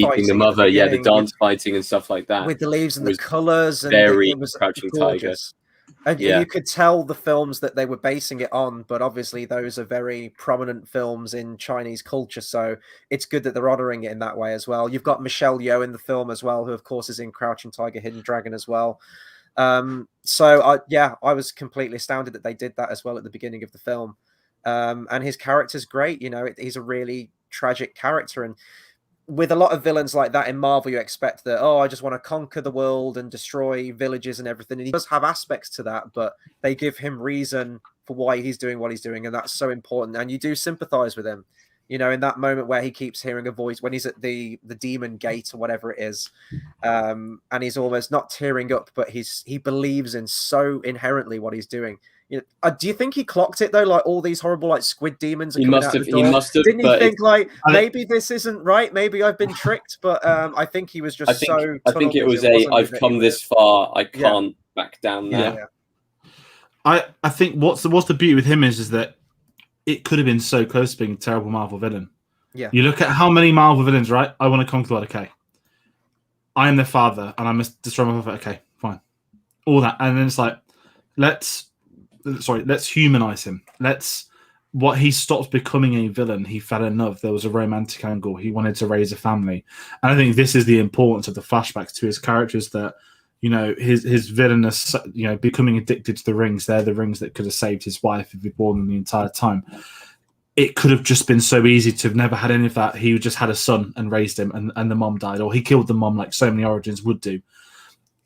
fighting the mother, the dance fighting and stuff like that, with the leaves and the colors, and very it was Crouching gorgeous. And you could tell the films that they were basing it on, but obviously those are very prominent films in Chinese culture, so it's good that they're honoring it in that way as well. You've got Michelle Yeoh in the film as well, who of course is in Crouching Tiger, Hidden Dragon as well. So I was completely astounded that they did that as well at the beginning of the film. And his character's great, you know, he's a really tragic character, and with a lot of villains like that in Marvel, you expect that, oh, I just want to conquer the world and destroy villages and everything. And he does have aspects to that, but they give him reason for why he's doing what he's doing. And that's so important. And you do sympathize with him, you know, in that moment where he keeps hearing a voice when he's at the demon gate or whatever it is. And he's almost not tearing up, but he believes in so inherently what he's doing. You know, do you think he clocked it though? Like all these horrible like squid demons are coming out the door. He must have. Didn't he think like maybe this isn't right? Maybe I've been tricked. But I think he was just I think it was I've come this far. I can't back down now. I think what's the beauty with him is that it could have been so close to being a terrible Marvel villain. Yeah. You look at how many Marvel villains, right? I want to conquer the world. Okay. I am their father, and I must destroy my father. Okay, fine. All that, and then it's like, let's humanize him. What he stopped becoming a villain. He fell in love. There was a romantic angle. He wanted to raise a family. And I think this is the importance of the flashbacks to his characters, that, you know, his villainous, you know, becoming addicted to the rings. They're the rings that could have saved his wife if he'd worn them the entire time. It could have just been so easy to have never had any of that. He just had a son and raised him, and the mom died, or he killed the mom like so many Origins would do.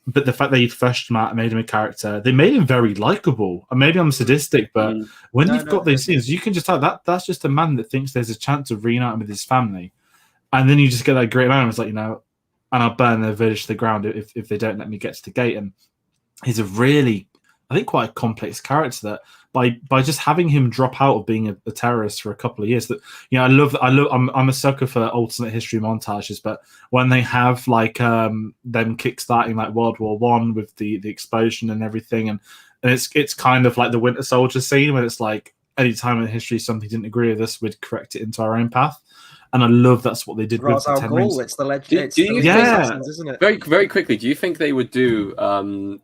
But the fact that you fleshed him out and made him a character, they made him very likable. And maybe I'm sadistic, but when you've got those scenes, you can just tell that's just a man that thinks there's a chance of reuniting with his family. And then you just get that great man who's like, you know, and I'll burn their village to the ground if they don't let me get to the gate. And he's a really, I think, quite a complex character that by just having him drop out of being a terrorist for a couple of years, that, you know, I'm a sucker for alternate history montages, but when they have like them kickstarting like World War I with the explosion and everything, and it's kind of like the Winter Soldier scene where it's like any time in history something didn't agree with us, we'd correct it into our own path. And I love that's what they did with the 10 Rings. It's the legend. Isn't it? Very, very quickly, do you think they would do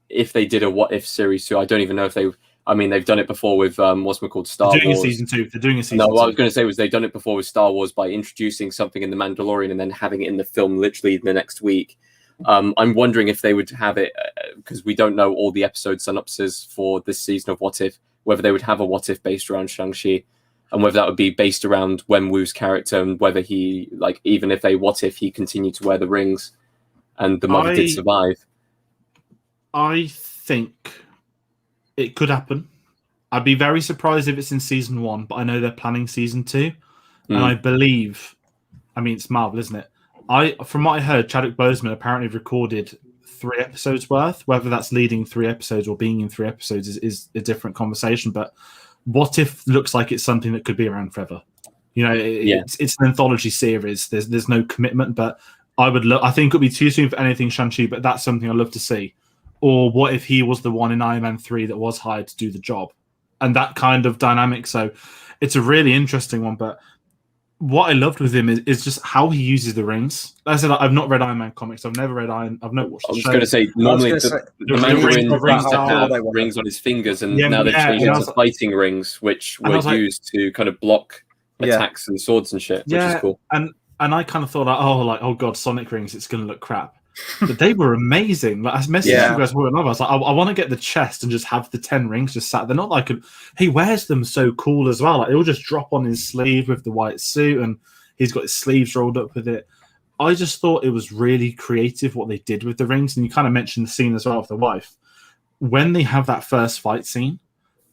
if they did a What If series 2? I don't even know if they. I mean, they've done it before with what's it called, Star Wars. They're doing a season 2. They're doing a season 2. No, what I was going to say was they've done it before with Star Wars by introducing something in The Mandalorian and then having it in the film literally the next week. I'm wondering if they would have it, because we don't know all the episode synopses for this season of What If, whether they would have a What If based around Shang-Chi, and whether that would be based around Wenwu's character, and whether he, like, even if What If he continued to wear the rings and the mother did survive. I think it could happen. I'd be very surprised if it's in season 1, but I know they're planning season 2, and I believe, I mean, it's Marvel, isn't it? From what I heard, Chadwick Boseman apparently recorded 3 episodes worth. Whether that's leading 3 episodes or being in 3 episodes is a different conversation. But what if looks like it's something that could be around forever? You know, it's an anthology series. There's no commitment, but I think it would be too soon for anything Shang-Chi, but that's something I'd love to see. Or what if he was the one in Iron Man 3 that was hired to do the job? And that kind of dynamic. So it's a really interesting one. But what I loved with him is just how he uses the rings. Like I said, I've not read Iron Man comics. I've never read Iron. I've not watched the show. I was going to say, normally the Mandarin used to have rings on his fingers, and now they've changed it to fighting rings, which were used to kind of block attacks and swords and shit, which is cool. And I kind of thought, oh god, Sonic rings, it's going to look crap. But they were amazing. Like I messaged you guys one another. I was like, I want to get the chest and just have the 10 rings just sat. They're not like he wears them so cool as well. Like they'll just drop on his sleeve with the white suit, and he's got his sleeves rolled up with it. I just thought it was really creative what they did with the rings. And you kind of mentioned the scene as well with the wife when they have that first fight scene.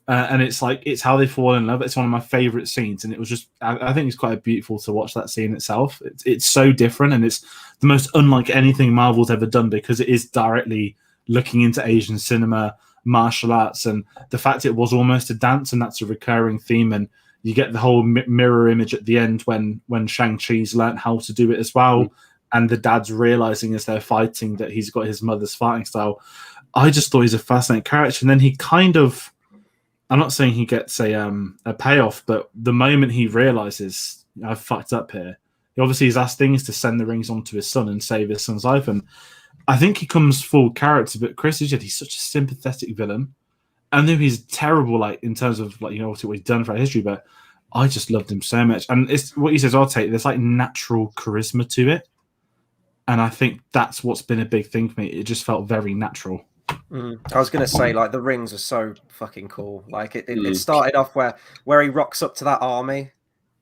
And it's how they fall in love. It's one of my favorite scenes, and it was just I think it's quite beautiful to watch that scene itself. It's so different, and it's the most unlike anything Marvel's ever done because it is directly looking into Asian cinema, martial arts, and the fact it was almost a dance, and that's a recurring theme. And you get the whole mirror image at the end when Shang-Chi's learned how to do it as well, and the dad's realizing as they're fighting that he's got his mother's fighting style. I just thought he's a fascinating character, and then he kind of. I'm not saying he gets a payoff, but the moment he realizes I've fucked up here, his last thing is to send the rings on to his son and save his son's life. And I think he comes full character, but Chris, you said he's such a sympathetic villain. I know he's terrible, like in terms of what he's done for history, but I just loved him so much. And it's what he says, I'll take there's like natural charisma to it. And I think that's what's been a big thing for me. It just felt very natural. I was going to say, like, the rings are so fucking cool. Like, it started off where he rocks up to that army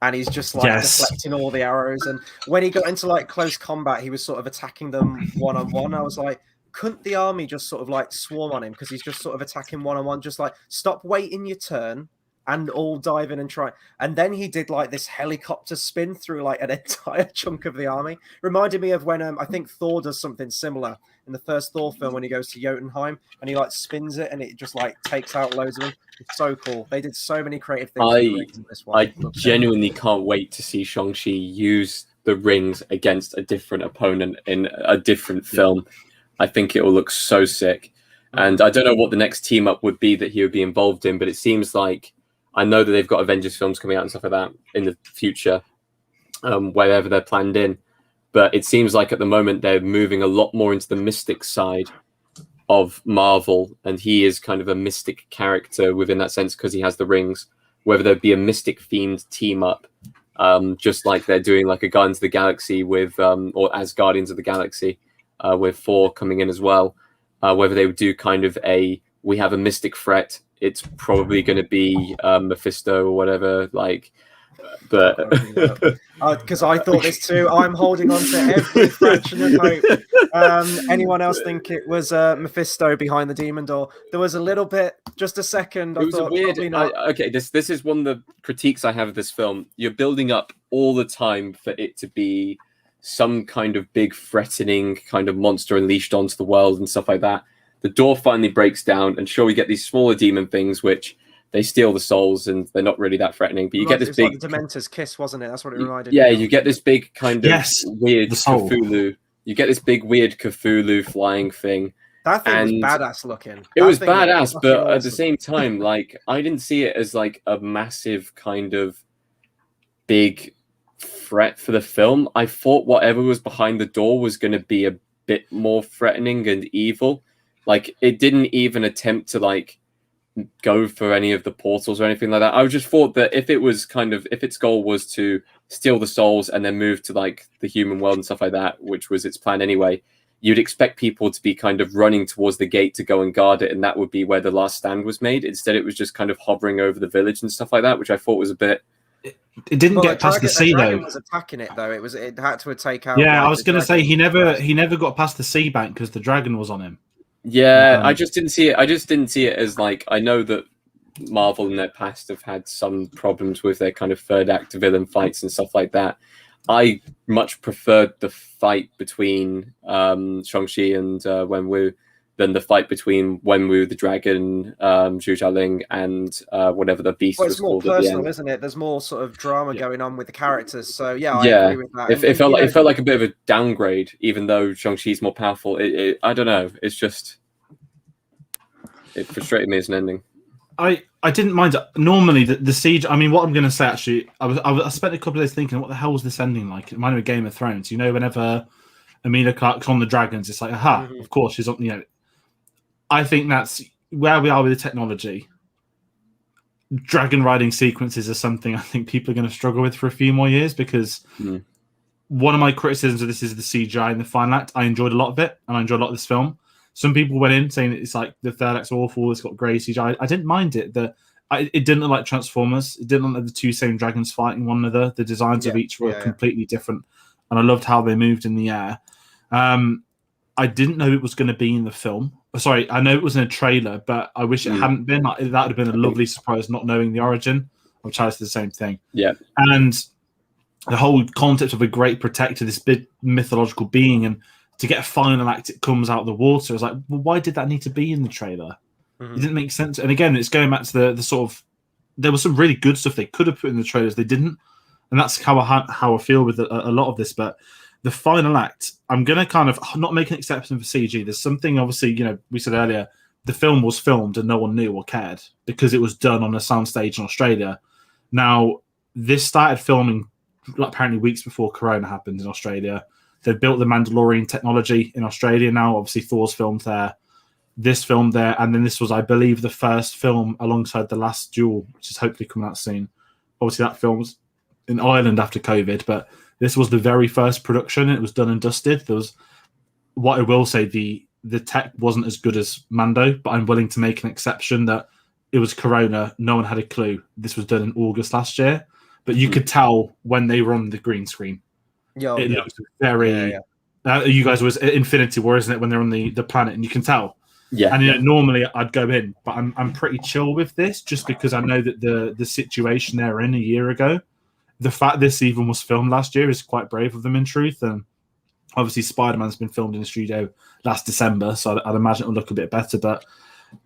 and he's just, like, deflecting all the arrows. And when he got into, like, close combat, he was sort of attacking them one-on-one. I was like, couldn't the army just sort of, like, swarm on him? Because he's just sort of attacking one-on-one. Just, like, stop waiting your turn and all dive in and try. And then he did, like, this helicopter spin through, like, an entire chunk of the army. Reminded me of when, I think Thor does something similar in the first Thor film when he goes to Jotunheim and he like spins it and it just like takes out loads of them. It's so cool. They did so many creative things in this one. I genuinely can't wait to see Shang-Chi use the rings against a different opponent in a different film. I think it will look so sick. And I don't know what the next team up would be that he would be involved in, but it seems like I know that they've got Avengers films coming out and stuff like that in the future, wherever they're planned in. But it seems like at the moment they're moving a lot more into the mystic side of Marvel, and he is kind of a mystic character within that sense because he has the rings. Whether there'd be a mystic-themed team-up, just like they're doing like a Guardians of the Galaxy with, or as Guardians of the Galaxy, with Thor coming in as well. Whether they would do kind of we have a mystic threat, it's probably going to be Mephisto or whatever, like... But because I thought this too. I'm holding on to every fraction of hope. Anyone else think it was Mephisto behind the demon door? There was a little bit, just a second. It was a weird. Okay, this is one of the critiques I have of this film. You're building up all the time for it to be some kind of big threatening kind of monster unleashed onto the world and stuff like that. The door finally breaks down, and sure, we get these smaller demon things which. They steal the souls, and they're not really that threatening. But you get this big... like the Dementor's kiss, wasn't it? That's what it reminded me. Yeah, you get this big kind of weird Cthulhu. You get this big weird Cthulhu flying thing. That thing was badass looking. It was badass, but at the same time, like, I didn't see it as like a massive kind of big threat for the film. I thought whatever was behind the door was going to be a bit more threatening and evil. Like, it didn't even attempt to, like, go for any of the portals or anything like that. I just thought that if its goal was to steal the souls and then move to like the human world and stuff like that, which was its plan anyway, you'd expect people to be kind of running towards the gate to go and guard it, and that would be where the last stand was made. Instead, it was just kind of hovering over the village and stuff like that, which I thought was a bit... It didn't get past the sea though. Was attacking it though. It had to take out. Yeah, I was going to say he never got past the sea bank because the dragon was on him. Yeah, I just didn't see it. I just didn't see it as like, I know that Marvel in their past have had some problems with their kind of third act villain fights and stuff like that. I much preferred the fight between Shang-Chi and Wenwu than the fight between Wenwu the dragon, Zhu Xiaoling, and whatever the beast was called. It's more personal, isn't it? There's more sort of drama going on with the characters. So yeah, I agree with that. It felt like a bit of a downgrade, even though Shang-Chi's more powerful. I don't know. It's just it frustrated me as an ending. I didn't mind it. Normally the siege. I mean, what I'm going to say actually, I spent a couple of days thinking, what the hell was this ending like? It reminded me of Game of Thrones. You know, whenever Emilia Clarke's on the dragons, it's like, aha, of course she's on. You know, I think that's where we are with the technology. Dragon riding sequences are something I think people are going to struggle with for a few more years because one of my criticisms of this is the CGI in the final act. I enjoyed a lot of it, and I enjoyed a lot of this film. Some people went in saying it's like the third act's awful. It's got grey CGI. I didn't mind it. It didn't look like Transformers. It didn't look like the two same dragons fighting one another. The designs of each were completely different, and I loved how they moved in the air. I didn't know it was going to be in the film. Sorry, I know it was in a trailer, but I wish it hadn't been. That would have been a lovely surprise, not knowing the origin. Which is the same thing. Yeah, and the whole concept of a great protector, this big mythological being, and to get a final act, it comes out of the water. I was like, well, why did that need to be in the trailer? It didn't make sense. And again, it's going back to the sort of, there was some really good stuff they could have put in the trailers. They didn't. And that's how I feel with a lot of this. But the final act, I'm going to kind of not make an exception for CG. There's something, obviously, you know, we said earlier, the film was filmed and no one knew or cared because it was done on a soundstage in Australia. Now, this started filming apparently weeks before Corona happened in Australia. They've built the Mandalorian technology in Australia now. Obviously, Thor's filmed there, this filmed there, and then this was, I believe, the first film alongside The Last Duel, which is hopefully coming out soon. Obviously, that film's in Ireland after COVID, but this was the very first production. It was done and dusted. There was, what I will say, the tech wasn't as good as Mando, but I'm willing to make an exception that it was Corona. No one had a clue. This was done in August last year, but you could tell when they were on the green screen. It looks very. You guys was Infinity War, isn't it? When they're on the planet, and you can tell. Yeah. And you know, normally I'd go in, but I'm pretty chill with this, just because I know that the situation they're in a year ago, the fact this even was filmed last year is quite brave of them, in truth. And obviously, Spider-Man's been filmed in the studio last December, so I'd imagine it'll look a bit better. But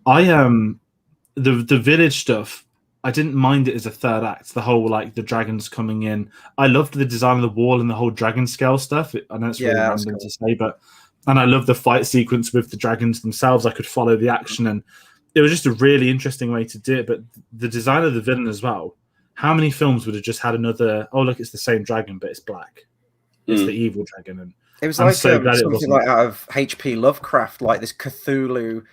the village stuff, I didn't mind it as a third act. The whole, like, the dragons coming in. I loved the design of the wall and the whole dragon scale stuff. I know it's really random to say, and I love the fight sequence with the dragons themselves. I could follow the action, and it was just a really interesting way to do it. But the design of the villain as well. How many films would have just had another, oh, look, it's the same dragon, but it's black. It's the evil dragon. And it was like something like out of H.P. Lovecraft, like this Cthulhu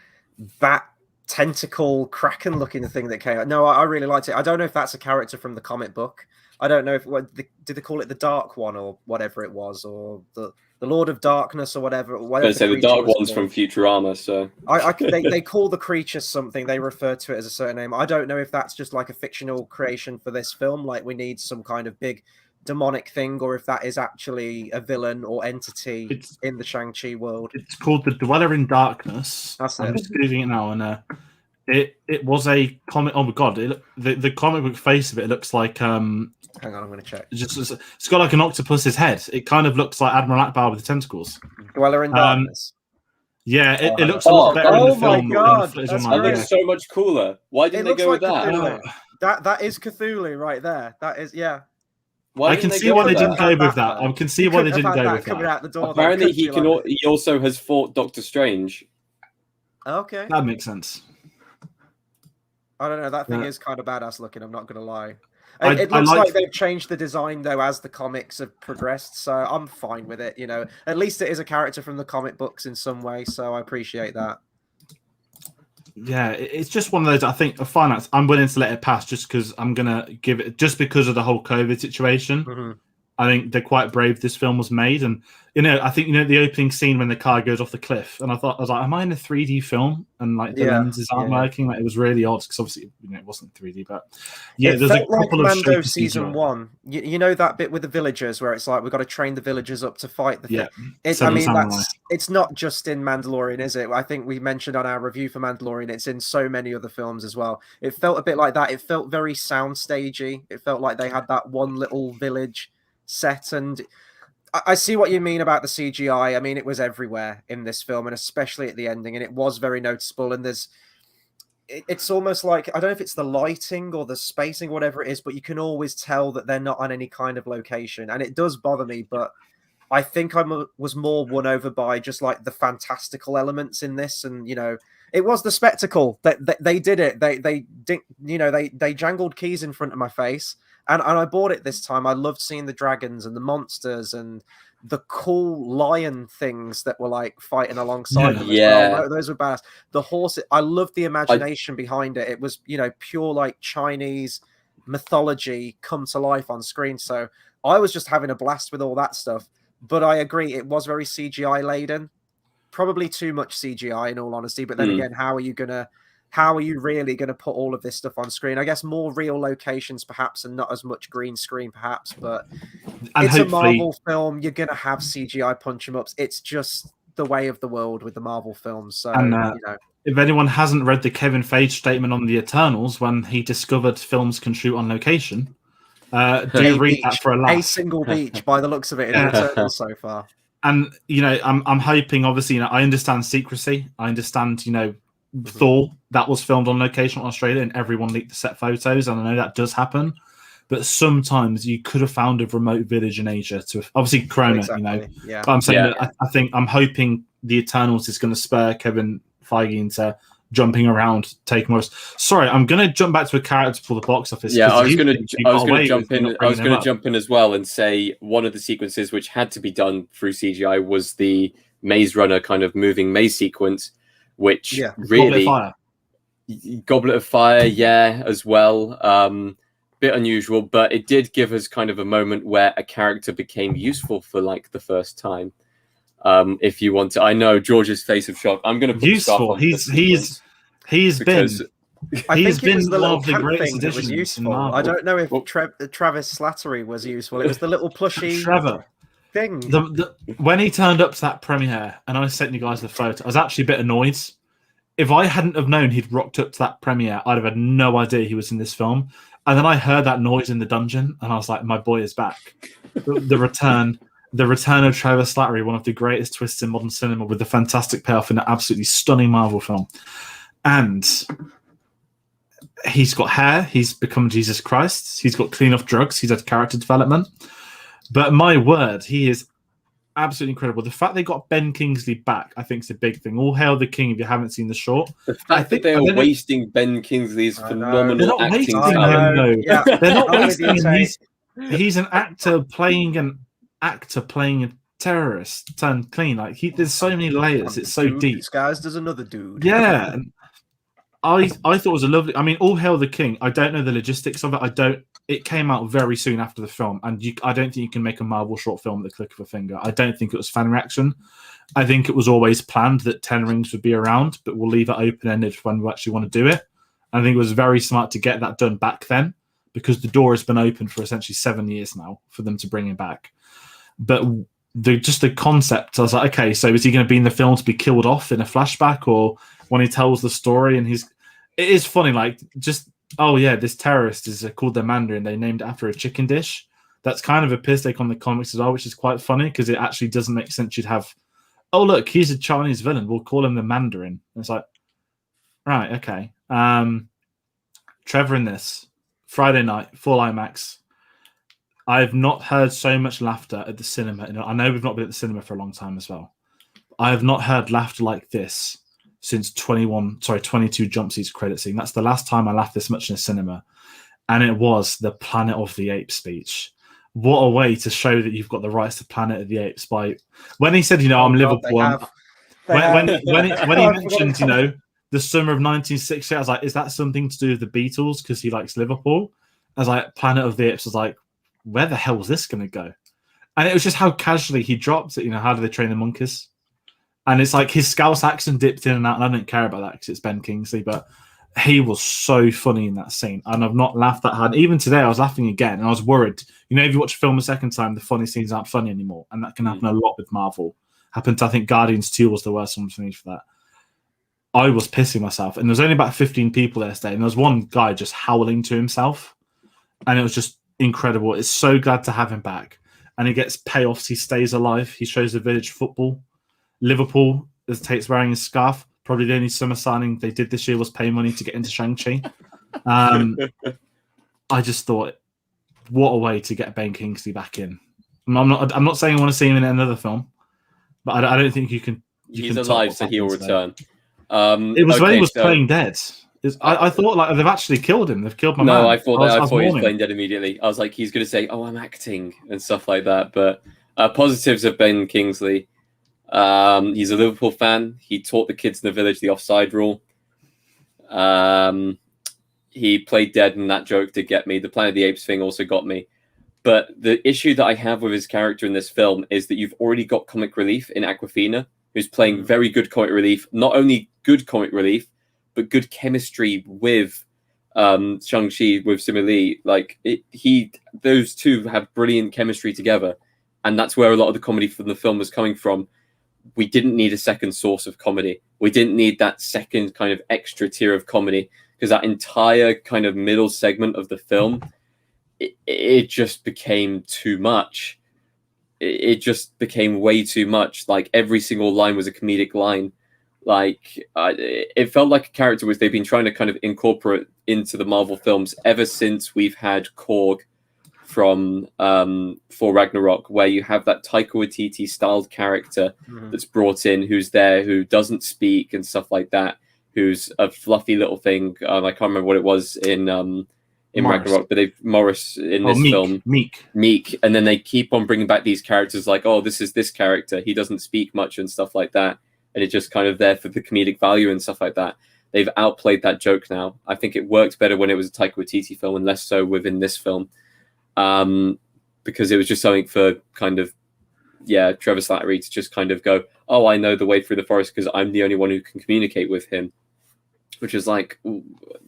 bat tentacle kraken looking thing that came out. No, I really liked it. I don't know if that's a character from the comic book. I don't know if did they call it the Dark One or whatever it was, or the Lord of Darkness or whatever. So the Dark One's from Futurama. So they call the creature something. They refer to it as a certain name. I don't know if that's just like a fictional creation for this film. Like we need some kind of big demonic thing, or if that is actually a villain or entity in the Shang-Chi world. It's called the Dweller in Darkness. That's I'm just googling it now, and it was a comic. Oh my god! The comic book face of it looks like Hang on, I'm going to check. It's got like an octopus's head. It kind of looks like Admiral Akbar with the tentacles. Dweller in Darkness. Yeah, it looks a lot better in the film. Oh my god, that looks so much cooler. Why didn't they go with that? That is Cthulhu right there. That is, yeah. I can see why they didn't go with that. I can see why they didn't go with that. Out the door, apparently, he also has fought Doctor Strange. Okay, that makes sense. I don't know. That thing is kind of badass looking. I'm not going to lie. It looks like they've changed the design though as the comics have progressed, so I'm fine with it. You know, at least it is a character from the comic books in some way, so I appreciate that. Yeah, it's just one of those. I think of finance, I'm willing to let it pass just because I'm gonna give it just because of the whole COVID situation. I think they're quite brave. This film was made, and I think the opening scene when the car goes off the cliff, and I was like, am I in a 3D film? And like the lenses aren't working. Like, it was really odd because obviously it wasn't 3D, but it there's felt a couple like of Mando season 1. You know that bit with the villagers where it's like we've got to train the villagers up to fight the thing. It's not just in Mandalorian, is it? I think we mentioned on our review for Mandalorian, it's in so many other films as well. It felt a bit like that. It felt very soundstagey. It felt like they had that one little village set, and I see what you mean about the CGI. I mean, it was everywhere in this film, and especially at the ending, and it was very noticeable. And it's almost like, I don't know if it's the lighting or the spacing, whatever it is, but you can always tell that they're not on any kind of location, and it does bother me. But I think I was more won over by just like the fantastical elements in this, and it was the spectacle that they did it. They jangled keys in front of my face. And I bought it this time. I loved seeing the dragons and the monsters and the cool lion things that were like fighting alongside them as well. Those were badass. The horse, I loved the imagination behind it. It was, pure like Chinese mythology come to life on screen. So I was just having a blast with all that stuff. But I agree, it was very CGI laden. Probably too much CGI in all honesty. But then again, how are you really going to put all of this stuff on screen? I guess more real locations, perhaps, and not as much green screen, perhaps. But it's a Marvel film. You're going to have CGI punch-em-ups. It's just the way of the world with the Marvel films. So, if anyone hasn't read the Kevin Feige statement on the Eternals when he discovered films can shoot on location, do read that for a laugh. A single beach, by the looks of it, in the Eternals so far. And I'm hoping. Obviously, I understand secrecy. I understand, Thor, that was filmed on location in Australia and everyone leaked the set photos, and I know that does happen, but sometimes you could have found a remote village in Asia to obviously Corona, but I'm saying that I'm hoping the Eternals is going to spur Kevin Feige into jumping around, taking more. Sorry, I'm going to jump back to a character for the box office. I was going to jump in as well and say one of the sequences which had to be done through CGI was the Maze Runner kind of moving maze sequence, which really Goblet of Fire, as well. Bit unusual, but it did give us kind of a moment where a character became useful for like the first time. If you want to, I know George's face of shock. I'm going to put useful. He's been one of the greatest that was useful. I don't know if Travis Slattery was useful. It was the little plushy Trevor thing. When he turned up to that premiere, and I sent you guys the photo, I was actually a bit annoyed. If I hadn't have known he'd rocked up to that premiere, I'd have had no idea he was in this film. And then I heard that noise in the dungeon, and I was like, my boy is back. The return of Trevor Slattery, one of the greatest twists in modern cinema, with the fantastic payoff in an absolutely stunning Marvel film. And he's got hair. He's become Jesus Christ. He's got clean off drugs. He's had character development. But my word, he is absolutely incredible. The fact they got Ben Kingsley back, I think, is a big thing. All hail the king if you haven't seen the short. The fact that they are wasting Ben Kingsley's phenomenal acting talent. They're not wasting him. He's an actor playing a terrorist turned clean. Like there's so many layers. It's so deep. Disguised as another dude. Yeah. And I thought it was a lovely. I mean, all hail the king. I don't know the logistics of it. It came out very soon after the film, and I don't think you can make a Marvel short film at the click of a finger. I don't think it was fan reaction. I think it was always planned that 10 Rings would be around, but we'll leave it open-ended when we actually want to do it. And I think it was very smart to get that done back then, because the door has been open for essentially 7 years now for them to bring it back. But the concept, I was like, okay, so is he going to be in the film to be killed off in a flashback, or when he tells the story? And it is funny, like just. Oh yeah, this terrorist is called the Mandarin. They named it after a chicken dish. That's kind of a piss take on the comics as well, which is quite funny because it actually doesn't make sense. You'd have, oh look, he's a Chinese villain. We'll call him the Mandarin. And it's like, right, okay. Trevor in this Friday night, full IMAX. I've not heard so much laughter at the cinema. I know we've not been at the cinema for a long time as well. I have not heard laughter like this since 22 Jump Street's credit scene. That's the last time I laughed this much in a cinema. And it was the Planet of the Apes speech. What a way to show that you've got the rights to Planet of the Apes by when he said, I'm Liverpool. When he mentioned, the summer of 1960, I was like, is that something to do with the Beatles because he likes Liverpool? I was like, Planet of the Apes. I was like, where the hell is this going to go? And it was just how casually he dropped it. How do they train the monkeys? And it's like his Scouse accent dipped in and out, and I didn't care about that because it's Ben Kingsley, but he was so funny in that scene, and I've not laughed that hard. Even today, I was laughing again, and I was worried. If you watch a film a second time, the funny scenes aren't funny anymore, and that can happen a lot with Marvel. Happened to, I think, Guardians 2 was the worst one for me for that. I was pissing myself, and there was only about 15 people there today, and there was one guy just howling to himself, and it was just incredible. It's so glad to have him back, and he gets payoffs. He stays alive. He shows the village football. Liverpool, as Tate's wearing his scarf, probably the only summer signing they did this year was pay money to get into Shang-Chi. I just thought, what a way to get Ben Kingsley back in. I'm not saying I want to see him in another film, but I don't think you can. He's alive, so he'll return. It was when he was playing dead. I thought like they've actually killed him. They've killed my man. No, I thought he was playing dead immediately. I was like, he's going to say, "Oh, I'm acting" and stuff like that. But positives of Ben Kingsley. He's a Liverpool fan. He taught the kids in the village the offside rule. He played dead, and that joke did get me. The Planet of the Apes thing also got me. But the issue that I have with his character in this film is that you've already got comic relief in Awkwafina, who's playing very good comic relief. Not only good comic relief, but good chemistry with Shang-Chi, with Simu. Like those two have brilliant chemistry together, and that's where a lot of the comedy from the film was coming from. We didn't need a second source of comedy. We didn't need that second kind of extra tier of comedy, because that entire kind of middle segment of the film, it just became too much. It just became way too much. Like every single line was a comedic line. Like it felt like a character they've been trying to kind of incorporate into the Marvel films ever since we've had Korg from Thor Ragnarok, where you have that Taika Waititi styled character that's brought in, who's there, who doesn't speak and stuff like that, who's a fluffy little thing. I can't remember what it was in Ragnarok, but Morris in this film, Meek, and then they keep on bringing back these characters like, oh, this is this character, he doesn't speak much and stuff like that, and it's just kind of there for the comedic value and stuff like that. They've outplayed that joke now. I think it worked better when it was a Taika Waititi film and less so within this film. Because it was just something for kind of, Trevor Slattery to just kind of go, oh, I know the way through the forest because I'm the only one who can communicate with him, which is like,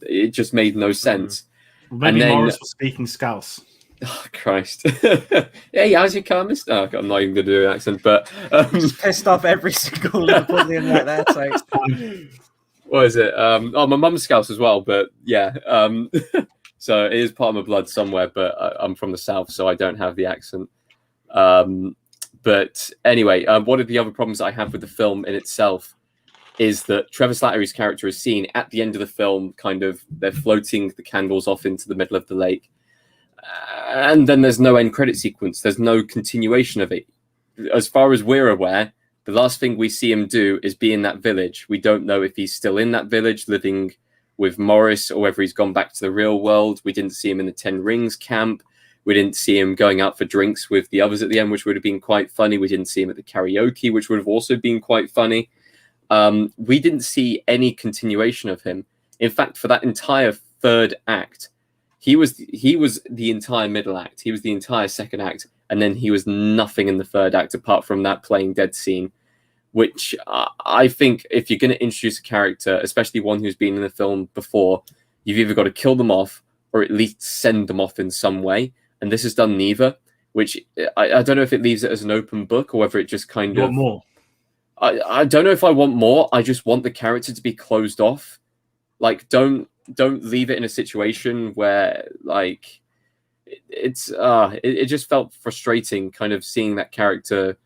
it just made no sense. Maybe Morris was speaking Scouse. Oh, Christ. Hey, how's your car, mister? Oh, I'm not even going to do an accent, but... just pissed off every single Liverpoolian right there, so... What is it? My mum's Scouse as well, but yeah. So it is part of my blood somewhere, but I'm from the south, so I don't have the accent. But anyway, one of the other problems I have with the film in itself is that Trevor Slattery's character is seen at the end of the film, kind of, they're floating the candles off into the middle of the lake. And then there's no end credit sequence. There's no continuation of it. As far as we're aware, the last thing we see him do is be in that village. We don't know if he's still in that village living with Morris or whether he's gone back to the real world. We didn't see him in the Ten Rings camp. We didn't see him going out for drinks with the others at the end, which would have been quite funny. We didn't see him at the karaoke, which would have also been quite funny. We didn't see any continuation of him. In fact, for that entire third act, he was the entire middle act. He was the entire second act. And then he was nothing in the third act apart from that playing dead scene, which I think if you're going to introduce a character, especially one who's been in the film before, you've either got to kill them off or at least send them off in some way. And this has done neither, which I don't know if it leaves it as an open book or whether it just kind You of... want more? I don't know if I want more. I just want the character to be closed off. Like, don't leave it in a situation where, like, it just felt frustrating kind of seeing that character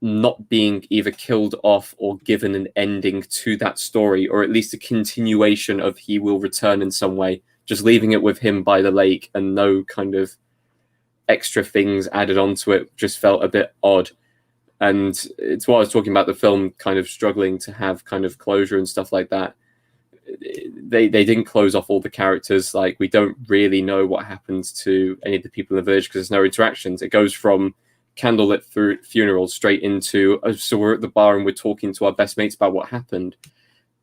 not being either killed off or given an ending to that story, or at least a continuation of he will return in some way. Just leaving it with him by the lake and no kind of extra things added onto it just felt a bit odd. And it's what I was talking about, the film kind of struggling to have kind of closure and stuff like that. They didn't close off all the characters. Like, we don't really know what happens to any of the people in the village because there's no interactions. It goes from candlelit funeral straight into, so we're at the bar and we're talking to our best mates about what happened.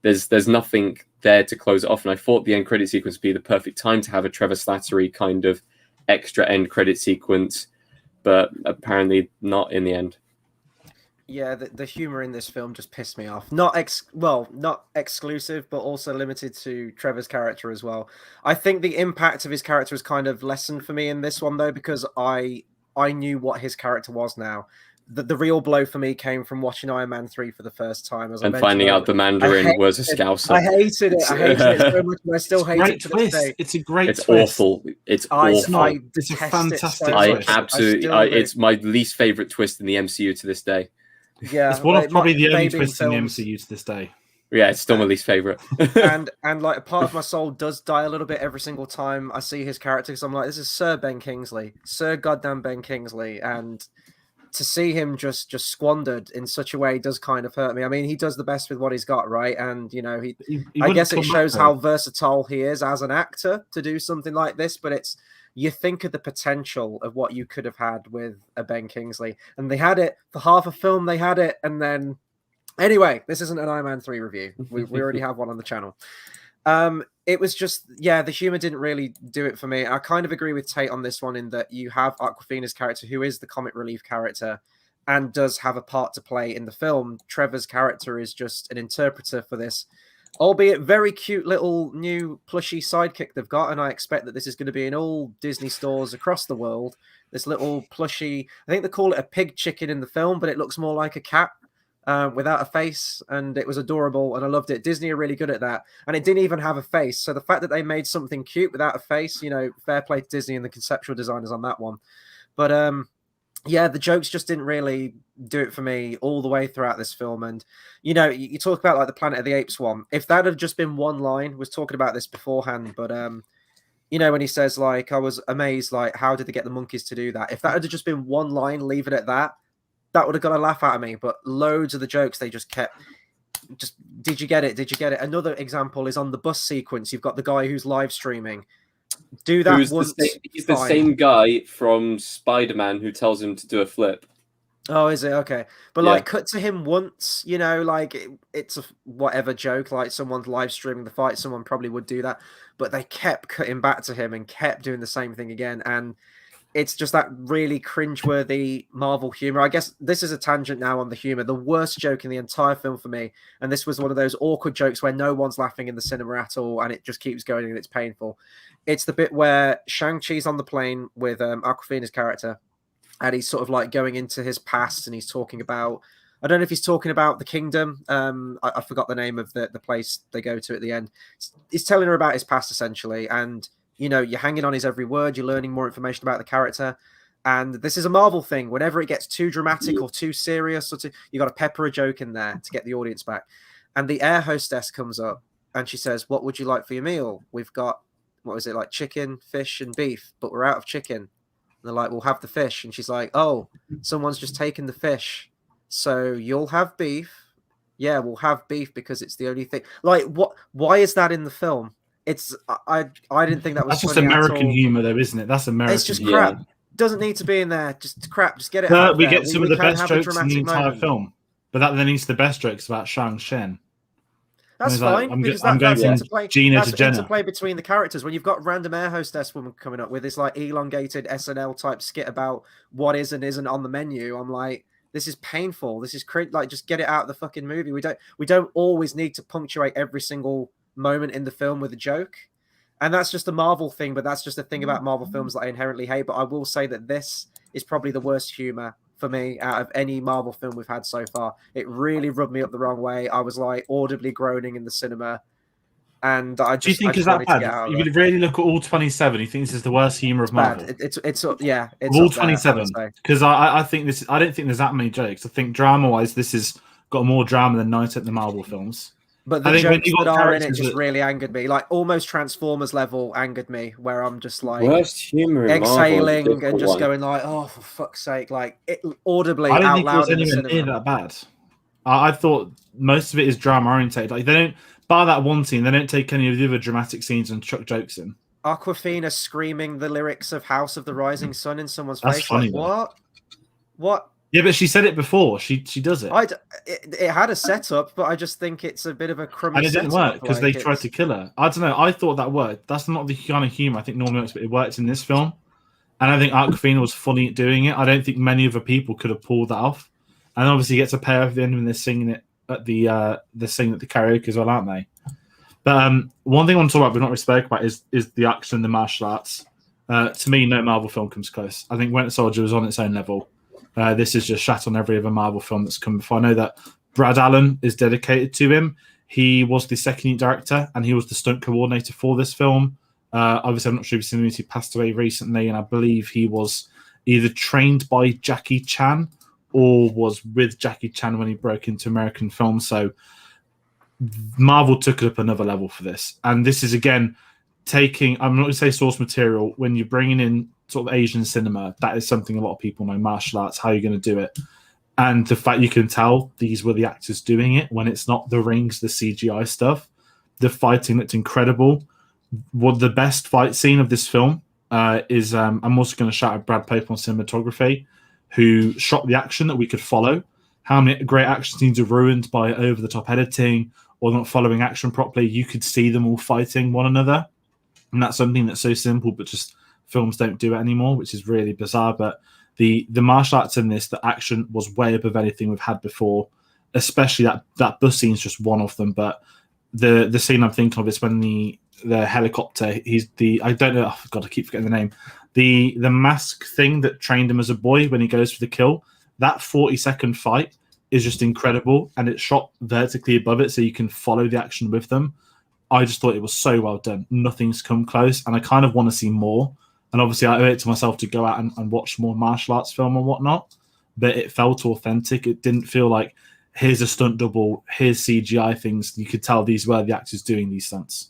There's nothing there to close it off. And I thought the end credit sequence would be the perfect time to have a Trevor Slattery kind of extra end credit sequence. but apparently not in the end. Yeah, the humor in this film just pissed me off. Not exclusive, but also limited to Trevor's character as well. I think the impact of his character is kind of lessened for me in this one though, because I knew what his character was now. The real blow for me came from watching Iron Man 3 for the first time, as I And mentioned finding out the Mandarin was a Scouser. I hated it. I hated it so much, and I still hate it to this day. It's a great twist. It's awful. It's awful. It's a fantastic twist. It's my least favorite twist in the MCU to this day. Yeah, it's one of probably the only twists in the MCU to this day. Yeah, it's still my least favorite. and like a part of my soul does die a little bit every single time I see his character, because I'm like, this is Sir Ben Kingsley, Sir goddamn Ben Kingsley, and to see him just squandered in such a way does kind of hurt me. I mean, he does the best with what he's got, right? And you know, he I guess it shows how versatile he is as an actor to do something like this. But it's, you think of the potential of what you could have had with a Ben Kingsley, and they had it for half a film. They had it, and then anyway, this isn't an Iron Man 3 review. We already have one on the channel. It was just, yeah, the humor didn't really do it for me. I kind of agree with Tate on this one in that you have Awkwafina's character, who is the comic relief character and does have a part to play in the film. Trevor's character is just an interpreter for this, albeit very cute little new plushy sidekick they've got. And I expect that this is going to be in all Disney stores across the world. This little plushy, I think they call it a pig chicken in the film, but it looks more like a cat. Without a face, and it was adorable, and I loved it. Disney are really good at that, and it didn't even have a face. So the fact that they made something cute without a face, you know, fair play to Disney and the conceptual designers on that one. But yeah, the jokes just didn't really do it for me all the way throughout this film. And you know, you talk about like the Planet of the Apes one. If that had just been one line, was talking about this beforehand, but you know, when he says like, I was amazed, like, how did they get the monkeys to do that? If that had just been one line, leave it at that. That would have got a laugh out of me, but loads of the jokes they just kept. Just did you get it? Did you get it? Another example is on the bus sequence. You've got the guy who's live streaming. Do that once. He's the same guy from Spider-Man who tells him to do a flip. Oh, is it? Okay. But like, cut to him once, you know, like it's a whatever joke, like someone's live streaming the fight, someone probably would do that. But they kept cutting back to him and kept doing the same thing again. And it's just that really cringeworthy Marvel humor. I guess this is a tangent now on the humor. The worst joke in the entire film for me, and this was one of those awkward jokes where no one's laughing in the cinema at all, and it just keeps going and it's painful. It's the bit where Shang-Chi's on the plane with Awkwafina's character, and he's sort of like going into his past, and he's talking about, I don't know if he's talking about the kingdom. I forgot the name of the place they go to at the end. He's telling her about his past, essentially, and you know, you're hanging on his every word. You're learning more information about the character. And this is a Marvel thing. Whenever it gets too dramatic or too serious, you got to pepper a joke in there to get the audience back. And the air hostess comes up and she says, what would you like for your meal? We've got, what was it, like chicken, fish, and beef, but we're out of chicken. And they're like, we'll have the fish. And she's like, oh, someone's just taken the fish. So you'll have beef. Yeah, we'll have beef because it's the only thing. Like, what? Why is that in the film? It's I didn't think that was. That's just American humor, though, isn't it? That's American. It's just crap. Doesn't need to be in there. Just crap. Just get it out. We get some of the best jokes in the entire film, but that then leads to the best jokes about Shang-Chi. That's fine. Like, because I'm going from Gina to Jenna. Interplay between the characters. When you've got random air hostess woman coming up with this like elongated SNL type skit about what is and isn't on the menu, I'm like, this is painful. This is like, just get it out of the fucking movie. We don't always need to punctuate every single moment in the film with a joke. And that's just a Marvel thing, but that's just a thing about Marvel films that I inherently hate. But I will say that this is probably the worst humor for me out of any Marvel film we've had so far. It really rubbed me up the wrong way. I was like audibly groaning in the cinema. And I just, do you think is that bad? You would really look at all 27. You think this is the worst humor of Marvel? It's yeah. It's all 27. Because I think this. I don't think there's that many jokes. I think drama-wise, this has got more drama than Night at the Marvel films. But the jokes that are in it just really angered me. Like almost Transformers level angered me, where I'm just like worst humor exhaling and just going like, oh, for fuck's sake, like it audibly out loud. I don't think it was anywhere near that bad. I thought most of it is drama oriented. Like they don't, bar that one scene, they don't take any of the other dramatic scenes and chuck jokes in. Awkwafina screaming the lyrics of House of the Rising Sun in someone's That's face. Funny, like, what? Yeah, but she said it before. She does it. It had a setup, but I just think it's a bit of a crummy and it didn't work because like they tried to kill her. I don't know. I thought that worked. That's not the kind of humor I think normally works, but it worked in this film. And I think Awkwafina was funny at doing it. I don't think many other people could have pulled that off. And obviously, you get to pay off at the end when they're singing it at they're singing at the karaoke as well, aren't they? But one thing I want to talk about, but not really spoke about, is the action and the martial arts. To me, no Marvel film comes close. I think Winter Soldier was on its own level. This is just shat on every other Marvel film that's come before. I know that Brad Allen is dedicated to him. He was the second unit director and he was the stunt coordinator for this film. Obviously, I'm not sure if you've seen him. He passed away recently, and I believe he was either trained by Jackie Chan or was with Jackie Chan when he broke into American film. So Marvel took it up another level for this. And this is, again, taking, I'm not going to say source material, when you're bringing in sort of Asian cinema, that is something a lot of people know, martial arts, how you're going to do it. And the fact you can tell these were the actors doing it when it's not the rings, the CGI stuff. The fighting looked incredible. What the best fight scene of this film is, I'm also going to shout out Brad Pope on cinematography, who shot the action that we could follow. How many great action scenes are ruined by over-the-top editing or not following action properly? You could see them all fighting one another. And that's something that's so simple, but just films don't do it anymore, which is really bizarre. But the martial arts in this, the action was way above anything we've had before, especially that bus scene is just one of them. But the scene I'm thinking of is when the helicopter, I don't know, oh God, I keep forgetting the name. The mask thing that trained him as a boy when he goes for the kill, that 40-second fight is just incredible, and it's shot vertically above it so you can follow the action with them. I just thought it was so well done. Nothing's come close, and I kind of want to see more. And obviously, I owe it to myself to go out and watch more martial arts film and whatnot. But it felt authentic. It didn't feel like, here's a stunt double, here's CGI things. You could tell these were the actors doing these stunts.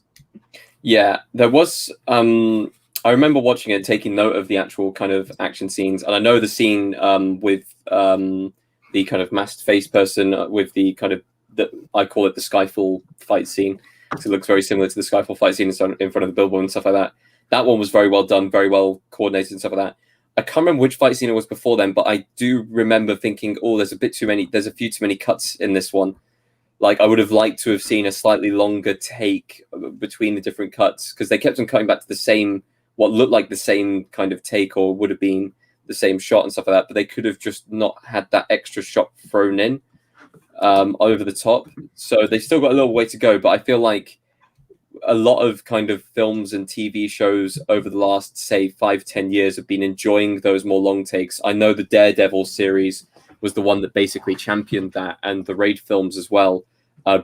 Yeah, there was. I remember watching it, taking note of the actual kind of action scenes, and I know the scene with the kind of masked face person with the kind of I call it the Skyfall fight scene. It looks very similar to the Skyfall fight scene in front of the billboard and stuff like that. That one was very well done, very well coordinated and stuff like that. I can't remember which fight scene it was before then, but I do remember thinking, oh, there's a few too many cuts in this one. Like, I would have liked to have seen a slightly longer take between the different cuts, because they kept on cutting back to the same, what looked like the same kind of take or would have been the same shot and stuff like that, but they could have just not had that extra shot thrown in over the top. So they still got a little way to go, but I feel like a lot of kind of films and TV shows over the last, say, 5-10 years have been enjoying those more long takes. I know the Daredevil series was the one that basically championed that, and the Raid films as well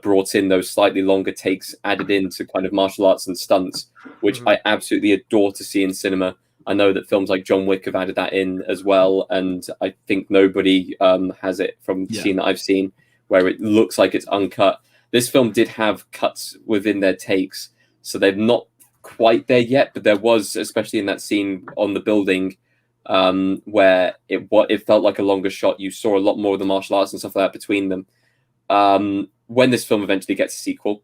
brought in those slightly longer takes added into kind of martial arts and stunts, which I absolutely adore to see in cinema. I know that films like John Wick have added that in as well, and I think nobody has it from the scene that I've seen where it looks like it's uncut. This film did have cuts within their takes, so they're not quite there yet, but there was, especially in that scene on the building, where it felt like a longer shot. You saw a lot more of the martial arts and stuff like that between them. When this film eventually gets a sequel,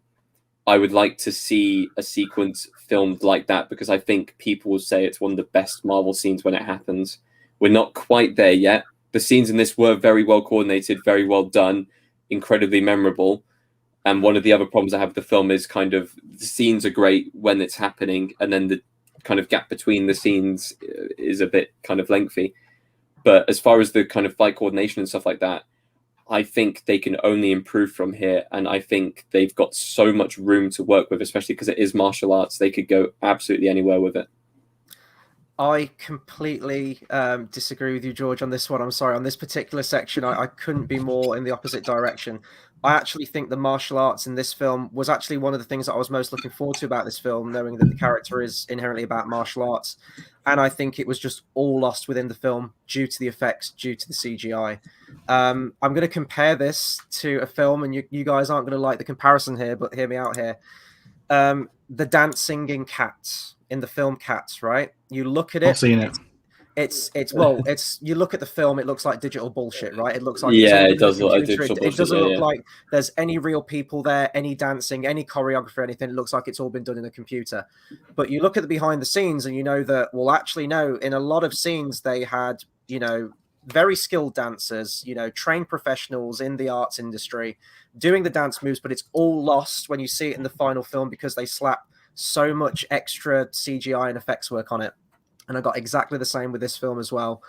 I would like to see a sequence filmed like that, because I think people will say it's one of the best Marvel scenes when it happens. We're not quite there yet. The scenes in this were very well coordinated, very well done, incredibly memorable. And one of the other problems I have with the film is kind of the scenes are great when it's happening, and then the kind of gap between the scenes is a bit kind of lengthy. But as far as the kind of fight coordination and stuff like that, I think they can only improve from here. And I think they've got so much room to work with, especially because it is martial arts. They could go absolutely anywhere with it. I completely disagree with you, George, on this one. I'm sorry. On this particular section, I couldn't be more in the opposite direction. I actually think the martial arts in this film was actually one of the things that I was most looking forward to about this film, knowing that the character is inherently about martial arts. And I think it was just all lost within the film due to the effects, due to the CGI. I'm going to compare this to a film, and you guys aren't going to like the comparison here, but hear me out here. The dancing in Cats, in the film Cats, right? You look at it. I've seen it. It's you look at the film, it looks like digital bullshit, right? It looks like it does look like digital bullshit. It doesn't look like there's any real people there, any dancing, any choreography, anything. It looks like it's all been done in a computer. But you look at the behind the scenes and you know that, well, actually, no, in a lot of scenes they had, very skilled dancers, trained professionals in the arts industry doing the dance moves, but it's all lost when you see it in the final film because they slap so much extra CGI and effects work on it. And I got exactly the same with this film as well.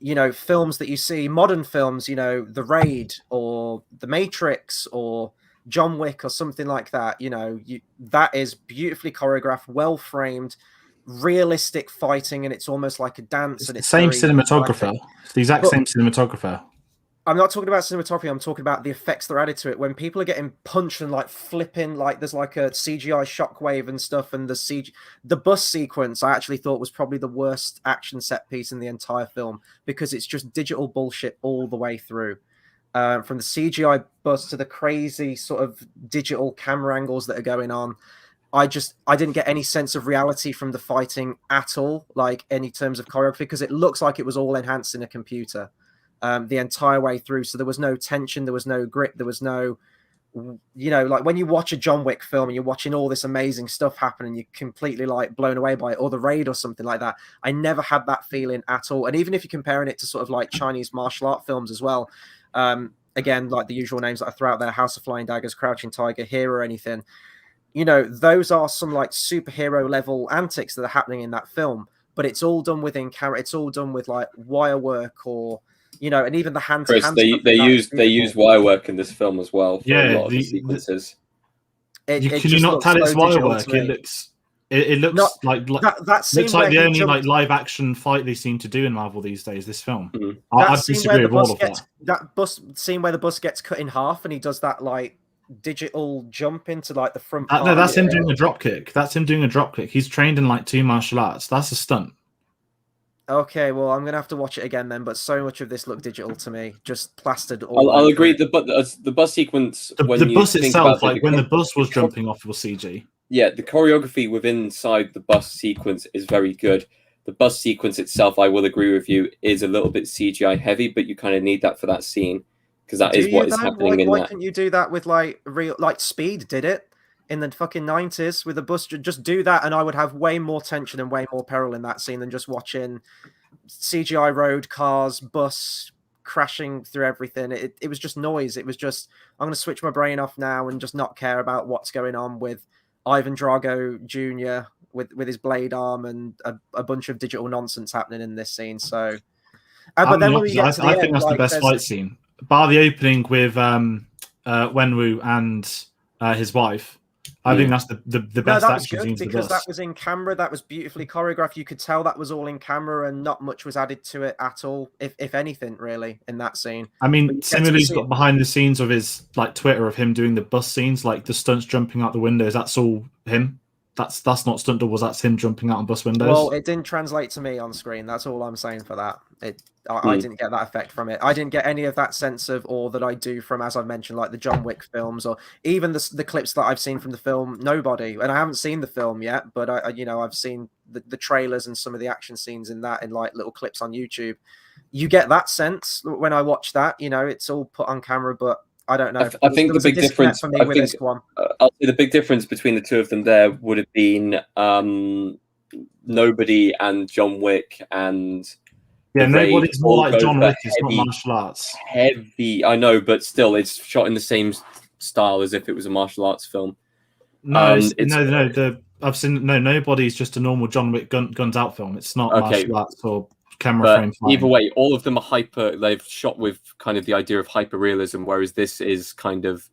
You know, films that you see, modern films, you know, The Raid or The Matrix or John Wick or something like that, you know, that is beautifully choreographed, well framed, realistic fighting, and it's almost like a dance. It's And the it's same very cinematographer. cinematic. It's the exact But same cinematographer. I'm not talking about cinematography. I'm talking about the effects that are added to it. When people are getting punched and like flipping, like there's like a CGI shockwave and stuff, and the bus sequence I actually thought was probably the worst action set piece in the entire film because it's just digital bullshit all the way through. From the CGI bus to the crazy sort of digital camera angles that are going on. I didn't get any sense of reality from the fighting at all, like any terms of choreography, because it looks like it was all enhanced in a computer the entire way through. So there was no tension, there was no grit, there was no, you know, like when you watch a John Wick film and you're watching all this amazing stuff happen and you're completely like blown away by it, or The Raid or something like that. I never had that feeling at all. And even if you're comparing it to sort of like Chinese martial art films as well, again, like the usual names that I throw out there, House of Flying Daggers, Crouching Tiger, Here or anything, you know, those are some like superhero level antics that are happening in that film, but it's all done within camera. It's all done with like wire work or, you know, and even the hand to Chris, hand they stuff. That is they use wire work in this film as well for a Yeah, lot of the sequences. it can you just not looks tell it's so wire digital work? to me. It Not looks like that scene looks where like the he only jumped, like live action fight they seem to do in Marvel these days. This film, Mhm. that I scene where disagree the with all bus of gets that. that bus scene where the bus gets cut in half and he does that like digital jump into like the front part. No, of that's the him film. doing a drop kick. That's him doing a drop kick. He's trained in like 2 martial arts. That's a stunt. Okay, well, I'm gonna have to watch it again then. But so much of this looked digital to me, just plastered all I'll over agree. it. The bus sequence, The when you bus think itself, about it, like when the bus was jumping off, was CG. yeah, the choreography within inside the bus sequence is very good. The bus sequence itself, I will agree with you, is a little bit CGI heavy, but you kind of need that for that scene because that Do is you what is though? happening in Why that. couldn't you do that with like real, like Speed did it in the fucking 90s with a bus? Just do that, and I would have way more tension and way more peril in that scene than just watching CGI road cars, bus crashing through everything. It was just noise. It was just, I'm going to switch my brain off now and just not care about what's going on with Ivan Drago Jr. with his blade arm and a bunch of digital nonsense happening in this scene. So, but I'm then the when we opposite. get to the I think end, that's the like best there's fight scene, bar the opening with Wenwu and his wife. I think that's the no, best that was action good scenes of the because that bus. was in camera. That was beautifully choreographed. You could tell that was all in camera, and not much was added to it at all, if anything, really, in that scene. I But mean, you get to Simu's see got it. behind the scenes of his like Twitter of him doing the bus scenes, like the stunts jumping out the windows. That's all him. That's not stunt doubles. That's him jumping out on bus windows. Well, it didn't translate to me on screen. That's all I'm saying for that. I Mm. didn't get that effect from it. I didn't get any of that sense of awe that I do from, as I've mentioned, like the John Wick films or even the clips that I've seen from the film Nobody. And I haven't seen the film yet, but I've seen the trailers and some of the action scenes in that in like little clips on YouTube. You get that sense when I watch that. You know, it's all put on camera, but I don't know. I There think the was a big disconnect difference. for me I with think this one. I'll say the big difference between the two of them there would have been Nobody and John Wick and Yeah, the Raid Nobody's more all like go John for Wick. It's not heavy, martial arts. heavy. I know, but still, it's shot in the same style as if it was a martial arts film. No, It's I've seen Nobody's just a normal John Wick guns out film. It's not okay, martial arts or camera but frame either fighting. way, all of them are hyper. They've shot with kind of the idea of hyper realism, whereas this is kind of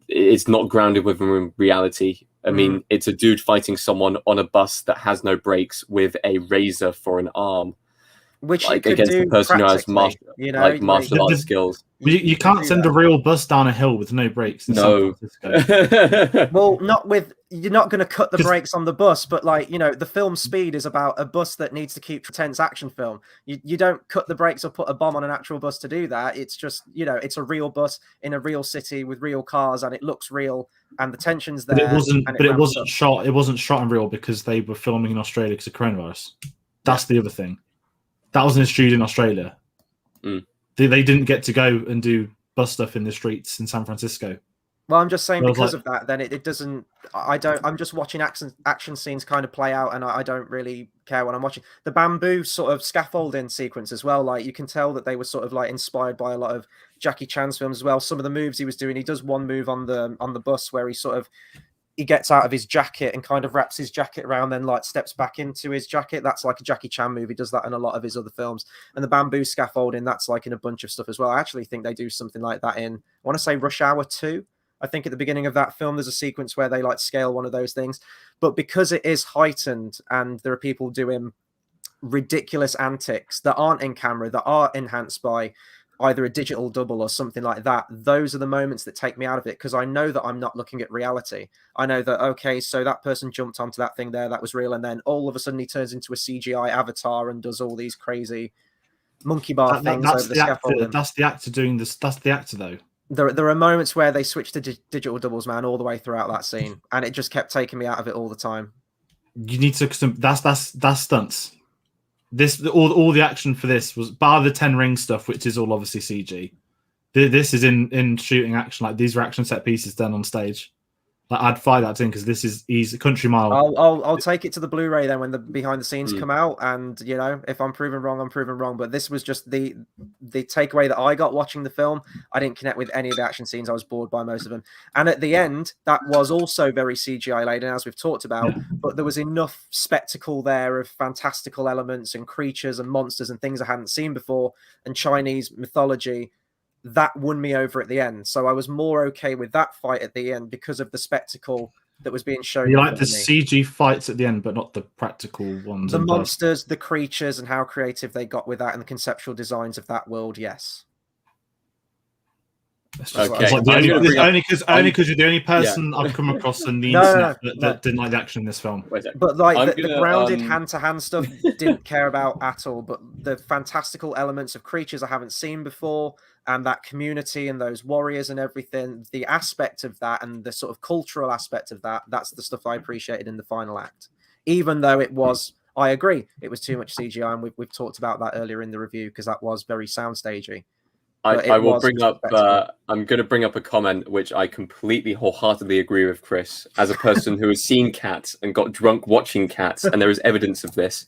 it's not grounded within reality. I mean, it's a dude fighting someone on a bus that has no brakes with a razor for an arm, Which you like could against the do person who has practically, you know, martial arts skills. You could can't do send that. a real bus down a hill with no brakes in San No. Francisco. Well, not with, you're not going to cut the 'Cause- brakes on the bus, but like, you know, the film Speed is about a bus that needs to keep tense action film. You don't cut the brakes or put a bomb on an actual bus to do that. It's just, you know, it's a real bus in a real city with real cars and it looks real and the tension's there. But it wasn't. And But it ramps wasn't up. shot. It wasn't shot in real because they were filming in Australia because of coronavirus. That's the other thing. That was in a studio in Australia. They didn't get to go and do bus stuff in the streets in San Francisco. Well, I'm just saying because like, of that, then it doesn't. I'm just watching action scenes kind of play out, and I don't really care what I'm watching. The bamboo sort of scaffolding sequence as well. Like you can tell that they were sort of like inspired by a lot of Jackie Chan's films as well. Some of the moves he was doing, he does one move on the bus where he sort of he gets out of his jacket and kind of wraps his jacket around, then like steps back into his jacket. That's like a Jackie Chan movie, does that in a lot of his other films. And the bamboo scaffolding, that's like in a bunch of stuff as well. I actually think they do something like that in, I want to say Rush Hour 2. I think at the beginning of that film, there's a sequence where they like scale one of those things. But because it is heightened and there are people doing ridiculous antics that aren't in camera, that are enhanced by either a digital double or something like that, those are the moments that take me out of it, because I know that I'm not looking at reality. I know that, okay, so that person jumped onto that thing there, that was real, and then all of a sudden he turns into a CGI avatar and does all these crazy monkey bar things over the scaffolding. That's the actor doing this. That's the actor, though. There are moments where they switch to digital doubles, man, all the way throughout that scene, and it just kept taking me out of it all the time. You need to. That's stunts. All the action for this was bar the 10 ring stuff, which is all obviously CG. This is in shooting action. Like, these are action set pieces done on stage. Like, I'd fly that in, because this is easy. Country Mile. I'll take it to the Blu-ray then when the behind the scenes come out, and you know, if I'm proven wrong, I'm proven wrong. But this was just the takeaway that I got watching the film. I didn't connect with any of the action scenes. I was bored by most of them. And at the end, that was also very CGI laden, as we've talked about. Yeah. But there was enough spectacle there of fantastical elements and creatures and monsters and things I hadn't seen before, and Chinese mythology, that won me over at the end. So I was more okay with that fight at the end because of the spectacle that was being shown. You like the CG fights at the end, but not the practical ones. The monsters, the creatures, and how creative they got with that, and the conceptual designs of that world. Yes. Okay. Only because you're the only person I've come across on the internet that didn't like the action in this film. But like the grounded hand-to-hand stuff didn't care about at all. But the fantastical elements of creatures I haven't seen before, and that community and those warriors and everything, the aspect of that and the sort of cultural aspect of that, that's the stuff I appreciated in the final act. Even though it was, I agree, it was too much CGI, and we've talked about that earlier in the review, because that was very soundstagey. I will bring up. I'm going to bring up a comment which I completely, wholeheartedly agree with, Chris. As a person who has seen Cats and got drunk watching Cats, and there is evidence of this,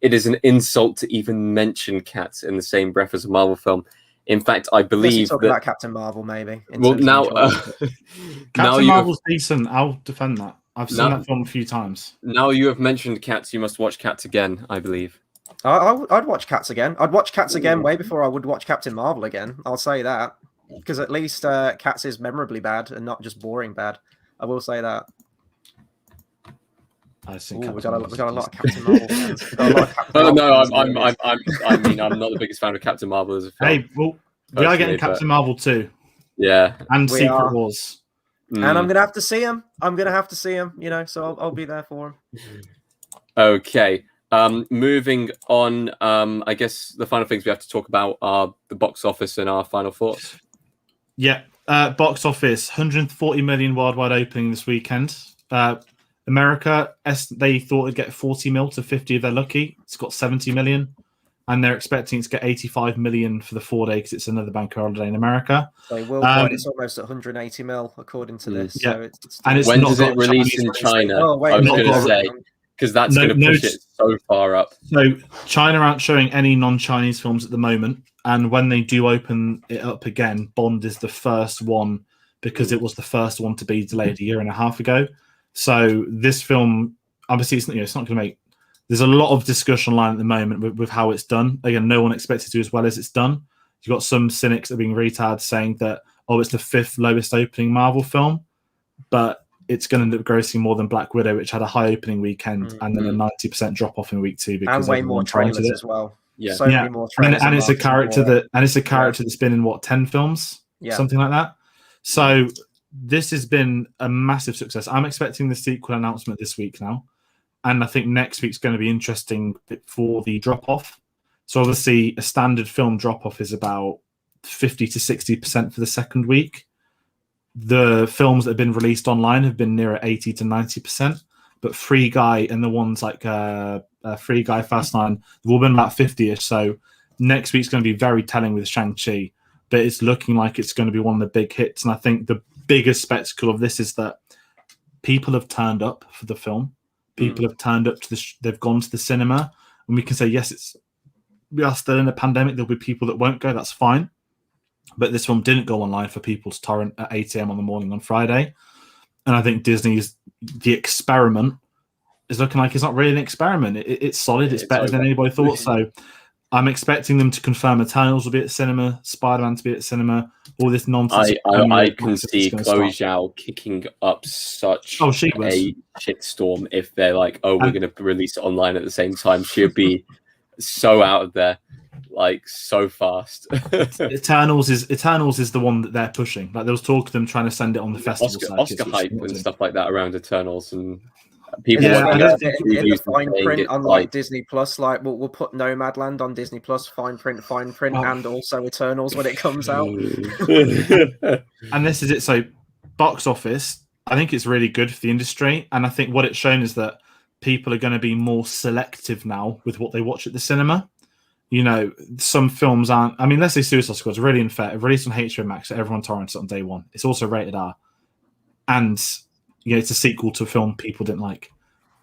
it is an insult to even mention Cats in the same breath as a Marvel film. In fact, I believe that about Captain Marvel, maybe. Well, now Captain Marvel's decent. I'll defend that. I've seen that film a few times. Now you have mentioned Cats, you must watch Cats again, I believe. I'd watch Cats again. I'd watch Cats again way before I would watch Captain Marvel again. I'll say that, because at least Cats is memorably bad and not just boring bad. I will say that. I think we got a lot of Captain Marvel fans. I'm not the biggest fan of Captain Marvel as a film. Hey, well, we are getting Captain Marvel too. Yeah, and Secret Wars. And I'm gonna have to see him. You know, so I'll be there for him. Okay. Moving on, I guess the final things we have to talk about are the box office and our final thoughts. Yeah, box office, 140 million worldwide opening this weekend. America, they thought it'd get 40 mil to 50 if they're lucky. It's got 70 million, and they're expecting it to get 85 million for the 4 day, because it's another bank holiday in America. So worldwide, it's almost 180 mil according to this. Yeah, so it's and it's when not does it release in China? Oh, wait, I was going to say, because that's going to push it so far up. So China aren't showing any non-Chinese films at the moment, and when they do open it up again, Bond is the first one, because it was the first one to be delayed a year and a half ago. So this film, obviously, it's not going to make. There's a lot of discussion online at the moment with how it's done. Again, no one expects it to do as well as it's done. You've got some cynics that are being retired saying that, it's the 5th lowest opening Marvel film, but it's going to end up grossing more than Black Widow, which had a high opening weekend and then a 90% drop off in week 2 because and way more trailers as well. Yeah, so many more trailers. And it's a character that's been in 10 films, something like that. So this has been a massive success. I'm expecting the sequel announcement this week now, and I think next week's going to be interesting for the drop off. So obviously, a standard film drop off is about 50 to 60% for the second week. The films that have been released online have been nearer 80 to 90%, but Free Guy and the ones like Free Guy, Fast 9, they've all been about 50-ish. So next week's going to be very telling with Shang-Chi, but it's looking like it's going to be one of the big hits. And I think the biggest spectacle of this is that people have turned up for the film. People have turned up they've gone to the cinema, and we can say, yes, we are still in a pandemic. There'll be people that won't go. That's fine. But this film didn't go online for people to torrent at 8 a.m. on the morning on Friday. And I think Disney's The Experiment is looking like it's not really an experiment. It's solid. It's better than anybody thought. So I'm expecting them to confirm Eternals will be at cinema, Spider-Man to be at cinema, all this nonsense. I can see Chloe Zhao kicking up such a shitstorm if they're like, oh, we're going to release it online at the same time. She'll be so out of there, like so fast. Eternals is the one that they're pushing. Like there was talk of them trying to send it on the festival Oscar hype and stuff like that around Eternals, and people in the fine print on like Disney Plus. Like we'll put Nomadland on Disney Plus, fine print, and also Eternals when it comes out. And this is it. So box office, I think it's really good for the industry, and I think what it's shown is that people are going to be more selective now with what they watch at the cinema. You know, some films aren't. I mean, let's say Suicide Squad is really unfair. It released on HBO Max, so everyone torrents it on day one. It's also rated R, and it's a sequel to a film people didn't like.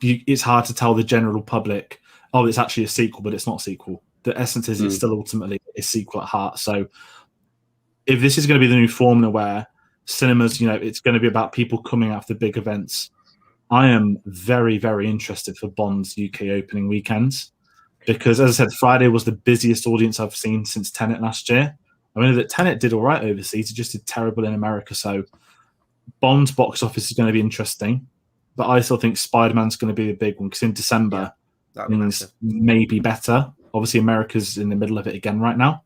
It's hard to tell the general public, oh, it's actually a sequel, but it's not a sequel. The essence is it's still ultimately a sequel at heart. So if this is going to be the new formula where cinemas, it's going to be about people coming after big events, I am very, very interested for Bond's UK opening weekends. Because, as I said, Friday was the busiest audience I've seen since Tenet last year. I mean, that Tenet did all right overseas. It just did terrible in America. So Bond's box office is going to be interesting. But I still think Spider-Man's going to be the big one because in December, things may be better. Obviously, America's in the middle of it again right now.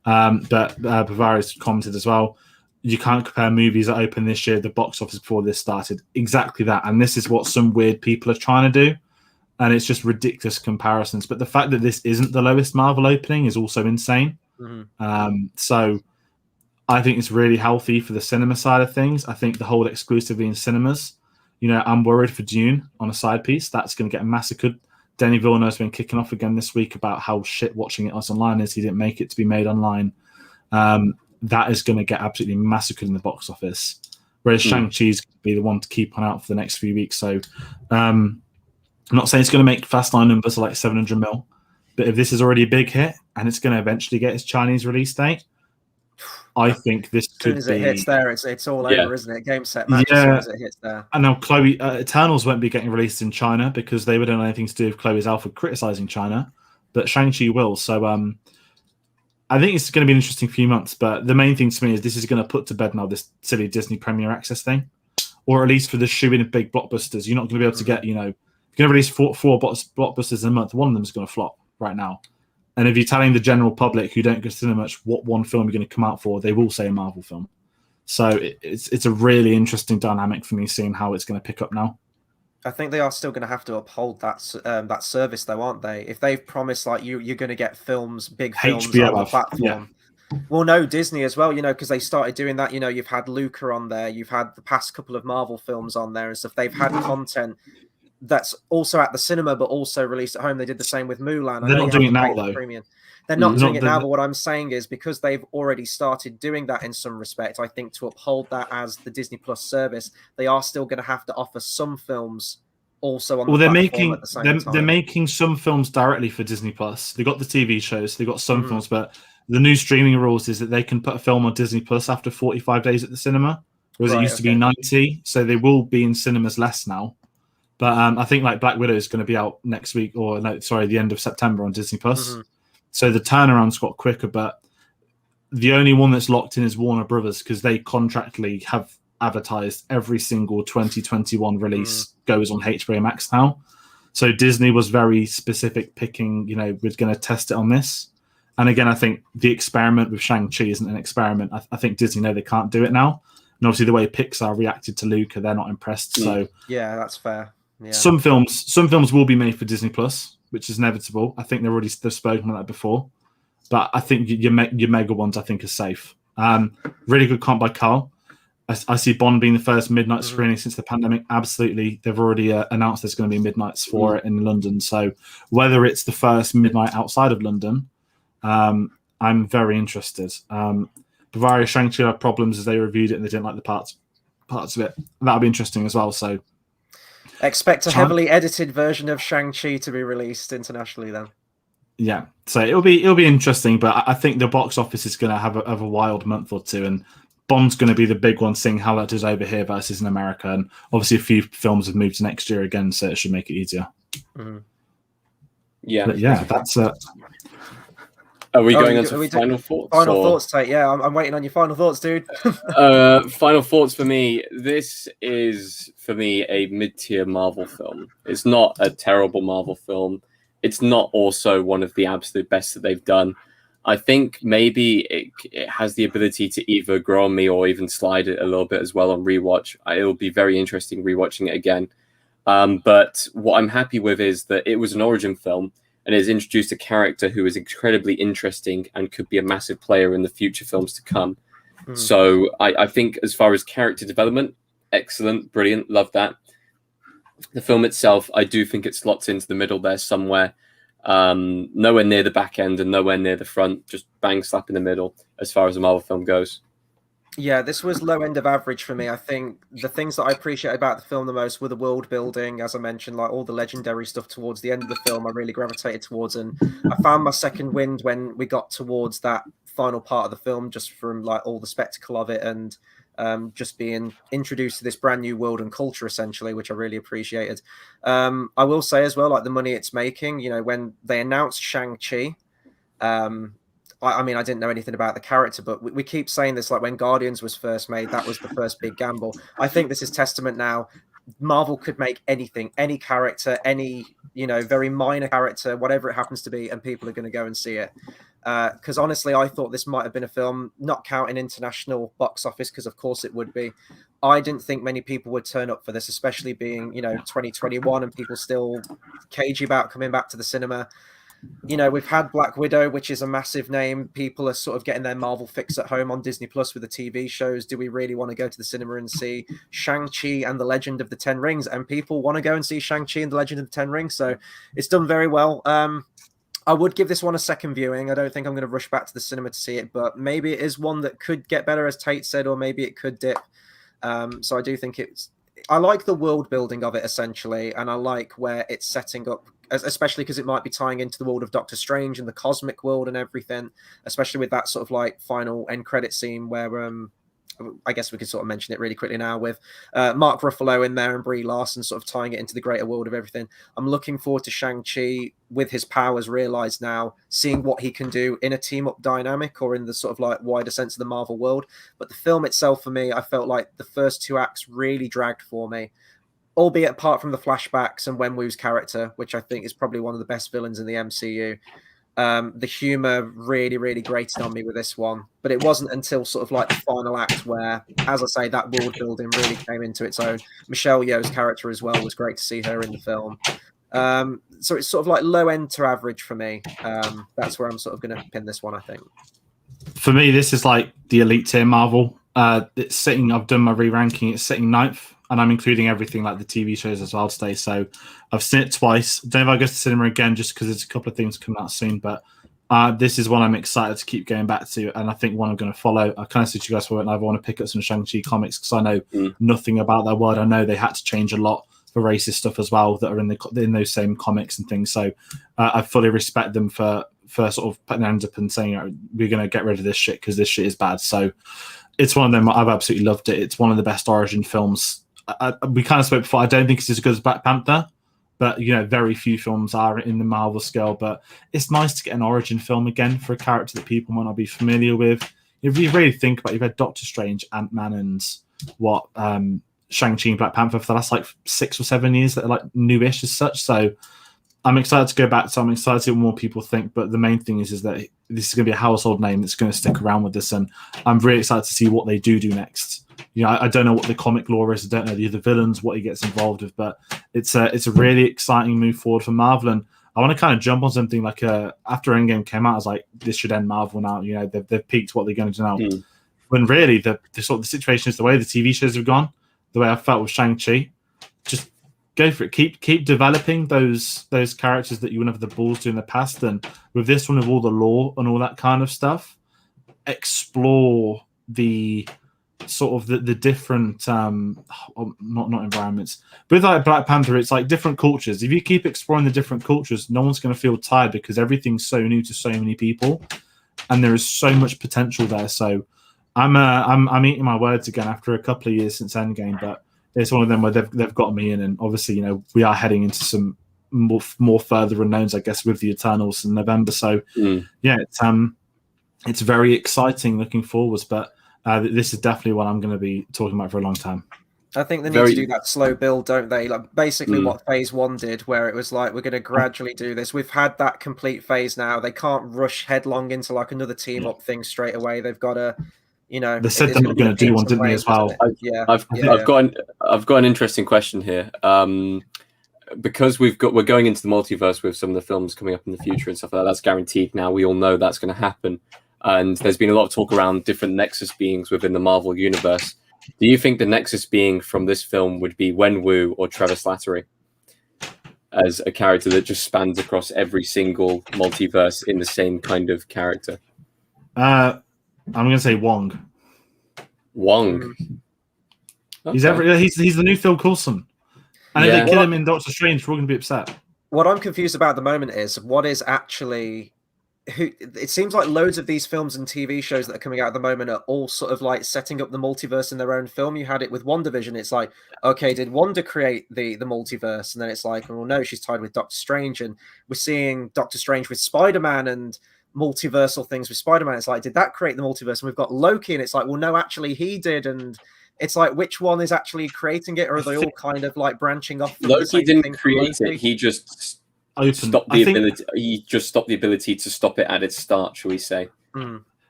But Bavaria's commented as well, you can't compare movies that opened this year, the box office before this started. Exactly that. And this is what some weird people are trying to do. And it's just ridiculous comparisons. But the fact that this isn't the lowest Marvel opening is also insane. Mm-hmm. So I think it's really healthy for the cinema side of things. I think the whole exclusively in cinemas, I'm worried for Dune on a side piece. That's going to get massacred. Denis Villeneuve's been kicking off again this week about how shit watching it us online is. He didn't make it to be made online. That is going to get absolutely massacred in the box office. Whereas Shang-Chi is going to be the one to keep on out for the next few weeks. So I'm not saying it's going to make Fast 9 numbers like 700 mil, but if this is already a big hit and it's going to eventually get its Chinese release date, I think this could be... As soon as it hits there, it's all over, isn't it? Game, set, match, as soon as it hits there. And now Chloe, Eternals won't be getting released in China because they wouldn't have anything to do with Chloe's Alpha criticizing China, but Shang-Chi will. So I think it's going to be an interesting few months, but the main thing to me is this is going to put to bed now this silly Disney Premier Access thing, or at least for the shoe in big blockbusters. You're not going to be able to get, you're going to release four blockbusters in a month. One of them is going to flop right now. And if you're telling the general public who don't go to cinema much what one film you're going to come out for, they will say a Marvel film. So it's a really interesting dynamic for me seeing how it's going to pick up now. I think they are still going to have to uphold that service, though, aren't they? If they've promised like you're going to get big films on the platform. Yeah. Well, no, Disney as well, because they started doing that. You've had Luca on there, you've had the past couple of Marvel films on there and stuff. They've had content that's also at the cinema, but also released at home. They did the same with Mulan. They're not doing it now, though. They're not doing it now, but what I'm saying is because they've already started doing that in some respect, I think to uphold that as the Disney Plus service, they are still going to have to offer some films also on the platform at the same time. They're making some films directly for Disney Plus. They've got the TV shows, they've got some films, but the new streaming rules is that they can put a film on Disney Plus after 45 days at the cinema, whereas it used to be 90, so they will be in cinemas less now. But I think like Black Widow is going to be out next week, the end of September on Disney Plus. Mm-hmm. So the turnaround's got quicker, but the only one that's locked in is Warner Brothers because they contractually have advertised every single 2021 release goes on HBO Max now. So Disney was very specific picking, we're going to test it on this. And again, I think the experiment with Shang-Chi isn't an experiment. I think Disney know they can't do it now. And obviously the way Pixar reacted to Luca, they're not impressed. So yeah, that's fair. Yeah. Some films will be made for Disney Plus, which is inevitable. I think they've spoken about that before, but I think your mega ones I think are safe. Really good comp by Carl. I see Bond being the first midnight screening since the pandemic. Absolutely, they've already announced there's going to be midnights for it in London. So whether it's the first midnight outside of London, I'm very interested. Bavaria Shang-Chi had problems as they reviewed it and they didn't like the parts of it. That'll be interesting as well. So. Expect a heavily edited version of Shang-Chi to be released internationally then. Yeah, so it'll be interesting, but I think the box office is going to have a wild month or two, and Bond's going to be the big one, seeing how that is over here versus in America. And obviously, a few films have moved to next year again, so it should make it easier. Mm-hmm. Yeah. But yeah, that's it. Are we going on to final thoughts? Final thoughts, Tate. Yeah, I'm waiting on your final thoughts, dude. Final thoughts for me. This is, for me, a mid-tier Marvel film. It's not a terrible Marvel film. It's not also one of the absolute best that they've done. I think maybe it has the ability to either grow on me or even slide it a little bit as well on rewatch. It'll be very interesting rewatching it again. But what I'm happy with is that it was an origin film, and has introduced a character who is incredibly interesting and could be a massive player in the future films to come. So I think as far as character development, excellent, brilliant, love that. The film itself, I do think it slots into the middle there somewhere. Nowhere near the back end and nowhere near the front, just bang slap in the middle as far as a Marvel film goes. Yeah, this was low end of average for me. I think the things that I appreciate about the film the most were the world building, as I mentioned, like all the legendary stuff towards the end of the film I really gravitated towards. And I found my second wind when we got towards that final part of the film, just from like all the spectacle of it and just being introduced to this brand new world and culture, essentially, which I really appreciated. I will say as well, like the money it's making, you know, when they announced Shang-Chi, I mean, I didn't know anything about the character, but we keep saying this, like when Guardians was first made, that was the first big gamble. I think this is testament now. Marvel could make anything, any character, any, you know, very minor character, whatever it happens to be, and people are going to go and see it. Because honestly, I thought this might have been a film, not counting international box office, because of course it would be. I didn't think many people would turn up for this, especially being, you know, 2021 and people still cagey about coming back to the cinema. You know, we've had Black Widow, which is a massive name. People are sort of getting their Marvel fix at home on Disney Plus with the TV shows. Do we really want to go to the cinema and see Shang-Chi and the Legend of the Ten Rings? And people want to go and see Shang-Chi and the Legend of the Ten Rings. So it's done very well. I would give this one a second viewing. I don't think I'm going to rush back to the cinema to see it, but maybe it is one that could get better, as Tate said, or maybe it could dip. So I do think I like the world building of it, essentially, and I like where it's setting up, especially because it might be tying into the world of Doctor Strange and the cosmic world and everything, especially with that sort of like final end credit scene where I guess we could sort of mention it really quickly now with Mark Ruffalo in there and Brie Larson sort of tying it into the greater world of everything. I'm looking forward to Shang-Chi with his powers realized now, seeing what he can do in a team-up dynamic or in the sort of like wider sense of the Marvel world. But the film itself, for me, I felt like the first two acts really dragged for me, albeit apart from the flashbacks and Wenwu's character, which I think is probably one of the best villains in the MCU. The humor really, really grated on me with this one, but it wasn't until sort of like the final act where, as I say, that world building really came into its own. Michelle Yeoh's character as well was great to see her in the film. So it's sort of like low end to average for me. That's where I'm sort of going to pin this one, I think. For me, this is like the elite tier Marvel. It's sitting, I've done my re-ranking, it's sitting 9th, and I'm including everything like the TV shows as well today. So I've seen it twice. Don't know if I go to the cinema again just because there's a couple of things coming out soon, but this is one I'm excited to keep going back to, and I think one I'm going to follow. I kind of said to you guys for it, and I want to pick up some Shang-Chi comics because I know nothing about their world. I know they had to change a lot for racist stuff as well that are in those same comics and things. So I fully respect them for sort of putting their hands up and saying, we're going to get rid of this shit because this shit is bad. So it's one of them. I've absolutely loved it. It's one of the best origin films. We kind of spoke before. I don't think it's as good as Black Panther, but you know, very few films are in the Marvel scale. But it's nice to get an origin film again for a character that people might not be familiar with. If you really think about it, you've had Doctor Strange, Ant-Man, and Shang-Chi and Black Panther for the last like 6 or 7 years that are like newish as such. So I'm excited to go back. So I'm excited to see what more people think. But the main thing is that this is going to be a household name that's going to stick around with this, and I'm really excited to see what they do next. You know, I don't know what the comic lore is. I don't know the other villains, what he gets involved with, but it's a really exciting move forward for Marvel. And I want to kind of jump on something like after Endgame came out, I was like, this should end Marvel now. You know, they've peaked what they're going to do now. When really the sort of the situation is the way the TV shows have gone, the way I felt with Shang-Chi, just go for it. Keep developing those characters that you wouldn't have the balls to in the past. And with this one, with all the lore and all that kind of stuff, explore the sort of the different not environments. With like Black Panther, it's like different cultures. If you keep exploring the different cultures, no one's going to feel tired because everything's so new to so many people, and there is so much potential there. So I'm eating my words again after a couple of years since Endgame, but it's one of them where they've got me in, and obviously, you know, we are heading into some more further unknowns, I guess, with the Eternals in November. So yeah, it's very exciting looking forwards, but this is definitely what I'm going to be talking about for a long time. I think they need to do that slow build, don't they? Like basically what Phase 1 did, where it was like, we're going to gradually do this. We've had that complete phase now. They can't rush headlong into like another team up thing straight away. They've got to, you know. They said they're not going to do one, didn't they, as well? I've got an interesting question here. Because we're going into the multiverse with some of the films coming up in the future and stuff like that. That's guaranteed now. We all know that's going to happen. And there's been a lot of talk around different Nexus beings within the Marvel universe. Do you think the Nexus being from this film would be Wenwu or Travis Slattery as a character that just spans across every single multiverse in the same kind of character? I'm going to say Wong. Wong. Okay. He's the new Phil Coulson. And if they kill him in Doctor Strange, we're all going to be upset. What I'm confused about at the moment is what is actually... It seems like loads of these films and TV shows that are coming out at the moment are all sort of like setting up the multiverse in their own film. You had it with WandaVision. It's like, okay, did Wanda create the multiverse? And then it's like, well, no, she's tied with Doctor Strange. And we're seeing Doctor Strange with Spider-Man and multiversal things with Spider-Man. It's like, did that create the multiverse? And we've got Loki, and it's like, well, no, actually he did. And it's like, which one is actually creating it? Or are they all kind of like branching off? Loki didn't create it. He just... stopped the ability. He just stopped the ability to stop it at its start, shall we say?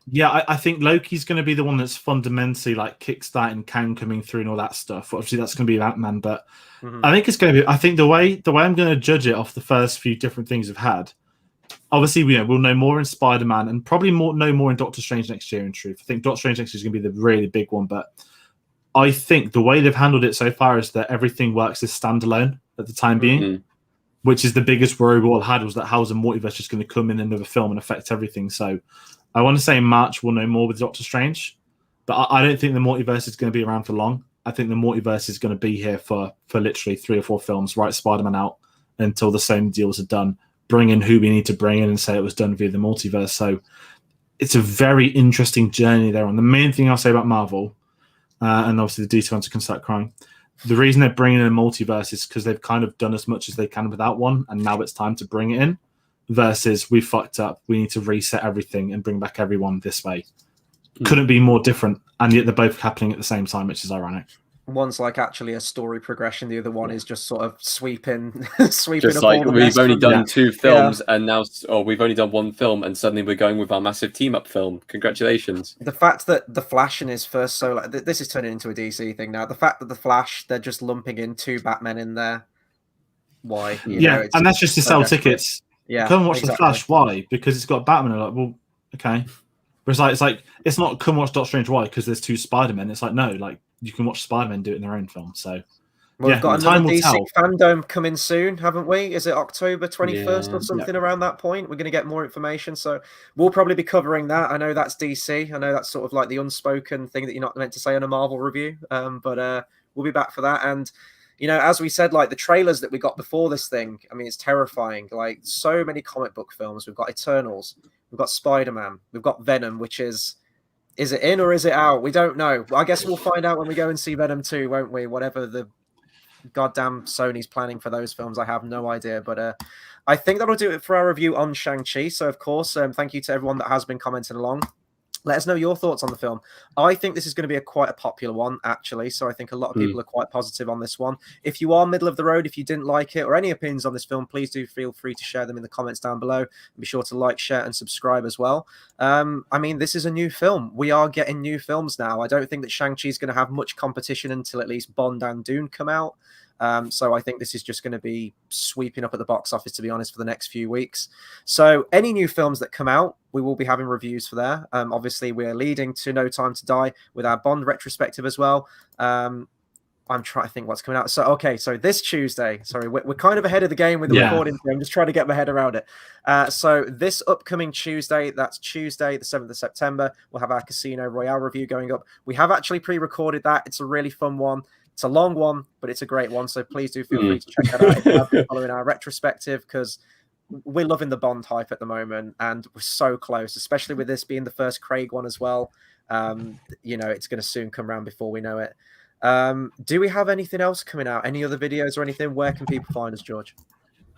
Yeah, I think Loki's going to be the one that's fundamentally like kickstarting Kang coming through and all that stuff. Obviously, that's going to be Ant-Man, but I think it's going to be. I think the way I'm going to judge it off the first few different things we've had. Obviously, we'll know more in Spider-Man and probably know more in Doctor Strange next year. In truth, I think Doctor Strange next year is going to be the really big one. But I think the way they've handled it so far is that everything works as standalone at the time being. Which is the biggest worry we all had, was that how's the multiverse just going to come in another film and affect everything. So I want to say in March we'll know more with Doctor Strange, but I don't think the multiverse is going to be around for long. I think the multiverse is going to be here for literally 3 or 4 films, write Spider-Man out until the same deals are done, bring in who we need to bring in and say it was done via the multiverse. So it's a very interesting journey there. And the main thing I'll say about Marvel, and obviously the DC ones can start crying, the reason they're bringing in a multiverse is because they've kind of done as much as they can without one, and now it's time to bring it in, versus we fucked up, we need to reset everything and bring back everyone this way. Couldn't be more different, and yet they're both happening at the same time, which is ironic. One's like actually a story progression, the other one is just sort of sweeping just up like all the we've only done 2 films and now we've only done 1 film and suddenly we're going with our massive team up film. Congratulations. The fact that the Flash in his first solo, this is turning into a DC thing now, the fact that the Flash, they're just lumping in 2 Batmen in there, why? You know, and that's just to sell tickets. Come watch the Flash. Why? Because it's got Batman. Like, well, okay. But it's not come watch Doctor Strange. Why? Because there's 2 Spider-Men. It's like, no, like you can watch Spider-Man do it in their own film. So we've got another DC fandom coming soon, haven't we? Is it October 21st or something around that point? We're going to get more information, so we'll probably be covering that. I know that's DC. I know that's sort of like the unspoken thing that you're not meant to say on a Marvel review, but we'll be back for that. And you know, as we said, like the trailers that we got before this thing, I mean, it's terrifying. Like so many comic book films. We've got Eternals, we've got Spider-Man, we've got Venom, which is it in or is it out? We don't know. I guess we'll find out when we go and see Venom 2, won't we? Whatever the goddamn Sony's planning for those films, I have no idea. But I think that'll do it for our review on Shang-Chi. So, of course, thank you to everyone that has been commenting along. Let us know your thoughts on the film. I think this is going to be quite a popular one, actually. So I think a lot of people are quite positive on this one. If you are middle of the road, if you didn't like it or any opinions on this film, please do feel free to share them in the comments down below. And be sure to like, share, and subscribe as well. I mean, this is a new film. We are getting new films now. I don't think that Shang-Chi is going to have much competition until at least Bond and Dune come out. So I think this is just going to be sweeping up at the box office, to be honest, for the next few weeks. So any new films that come out, we will be having reviews for there. Obviously, we're leading to No Time to Die with our Bond retrospective as well. I'm trying to think what's coming out. So, okay, so this Tuesday, sorry, we're kind of ahead of the game with the recording. I'm just trying to get my head around it. So this upcoming Tuesday, that's Tuesday, the 7th of September, we'll have our Casino Royale review going up. We have actually pre-recorded that. It's a really fun one. It's a long one, but it's a great one. So please do feel free to check that out if you have been following our retrospective, because we're loving the Bond hype at the moment, and we're so close, especially with this being the first Craig one as well. You know, it's going to soon come around before we know it. Do we have anything else coming out? Any other videos or anything? Where can people find us, George?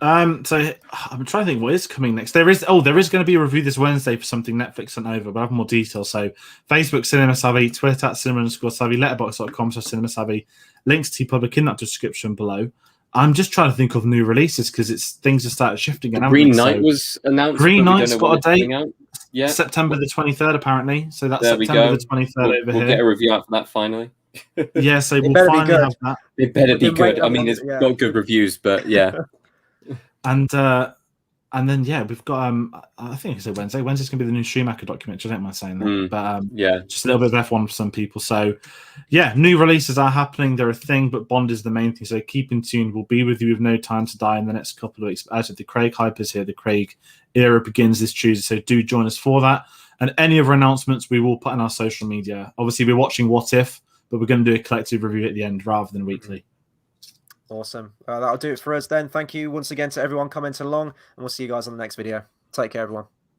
So I'm trying to think what is coming next. There is going to be a review this Wednesday for something Netflix sent over, but I have more details. So Facebook Cinema Savvy, Twitter at cinema_savvy, letterboxd.com/cinema_savvy, links to public in that description below. I'm just trying to think of new releases because things have started shifting. Green Knight was announced. Green Knight's got a date. Yeah, September the 23rd apparently. So that's there September the 23rd. We'll get a review out for that finally. Yeah, so we'll finally have that. It better be good. I mean, it's got good reviews, but yeah. And then we've got I think I said Wednesday. Wednesday's gonna be the new Schumacher documentary. I don't mind saying that, but just a little bit of F1 for some people. So new releases are happening. They're a thing, but Bond is the main thing. So keep in tune. We'll be with you with No Time to Die in the next couple of weeks. As of the Craig hype is here, the Craig era begins this Tuesday. So do join us for that. And any other announcements we will put on our social media. Obviously, we're watching What If, but we're going to do a collective review at the end rather than weekly. Awesome. That'll do it for us then. Thank you once again to everyone commenting along, and we'll see you guys on the next video. Take care, everyone.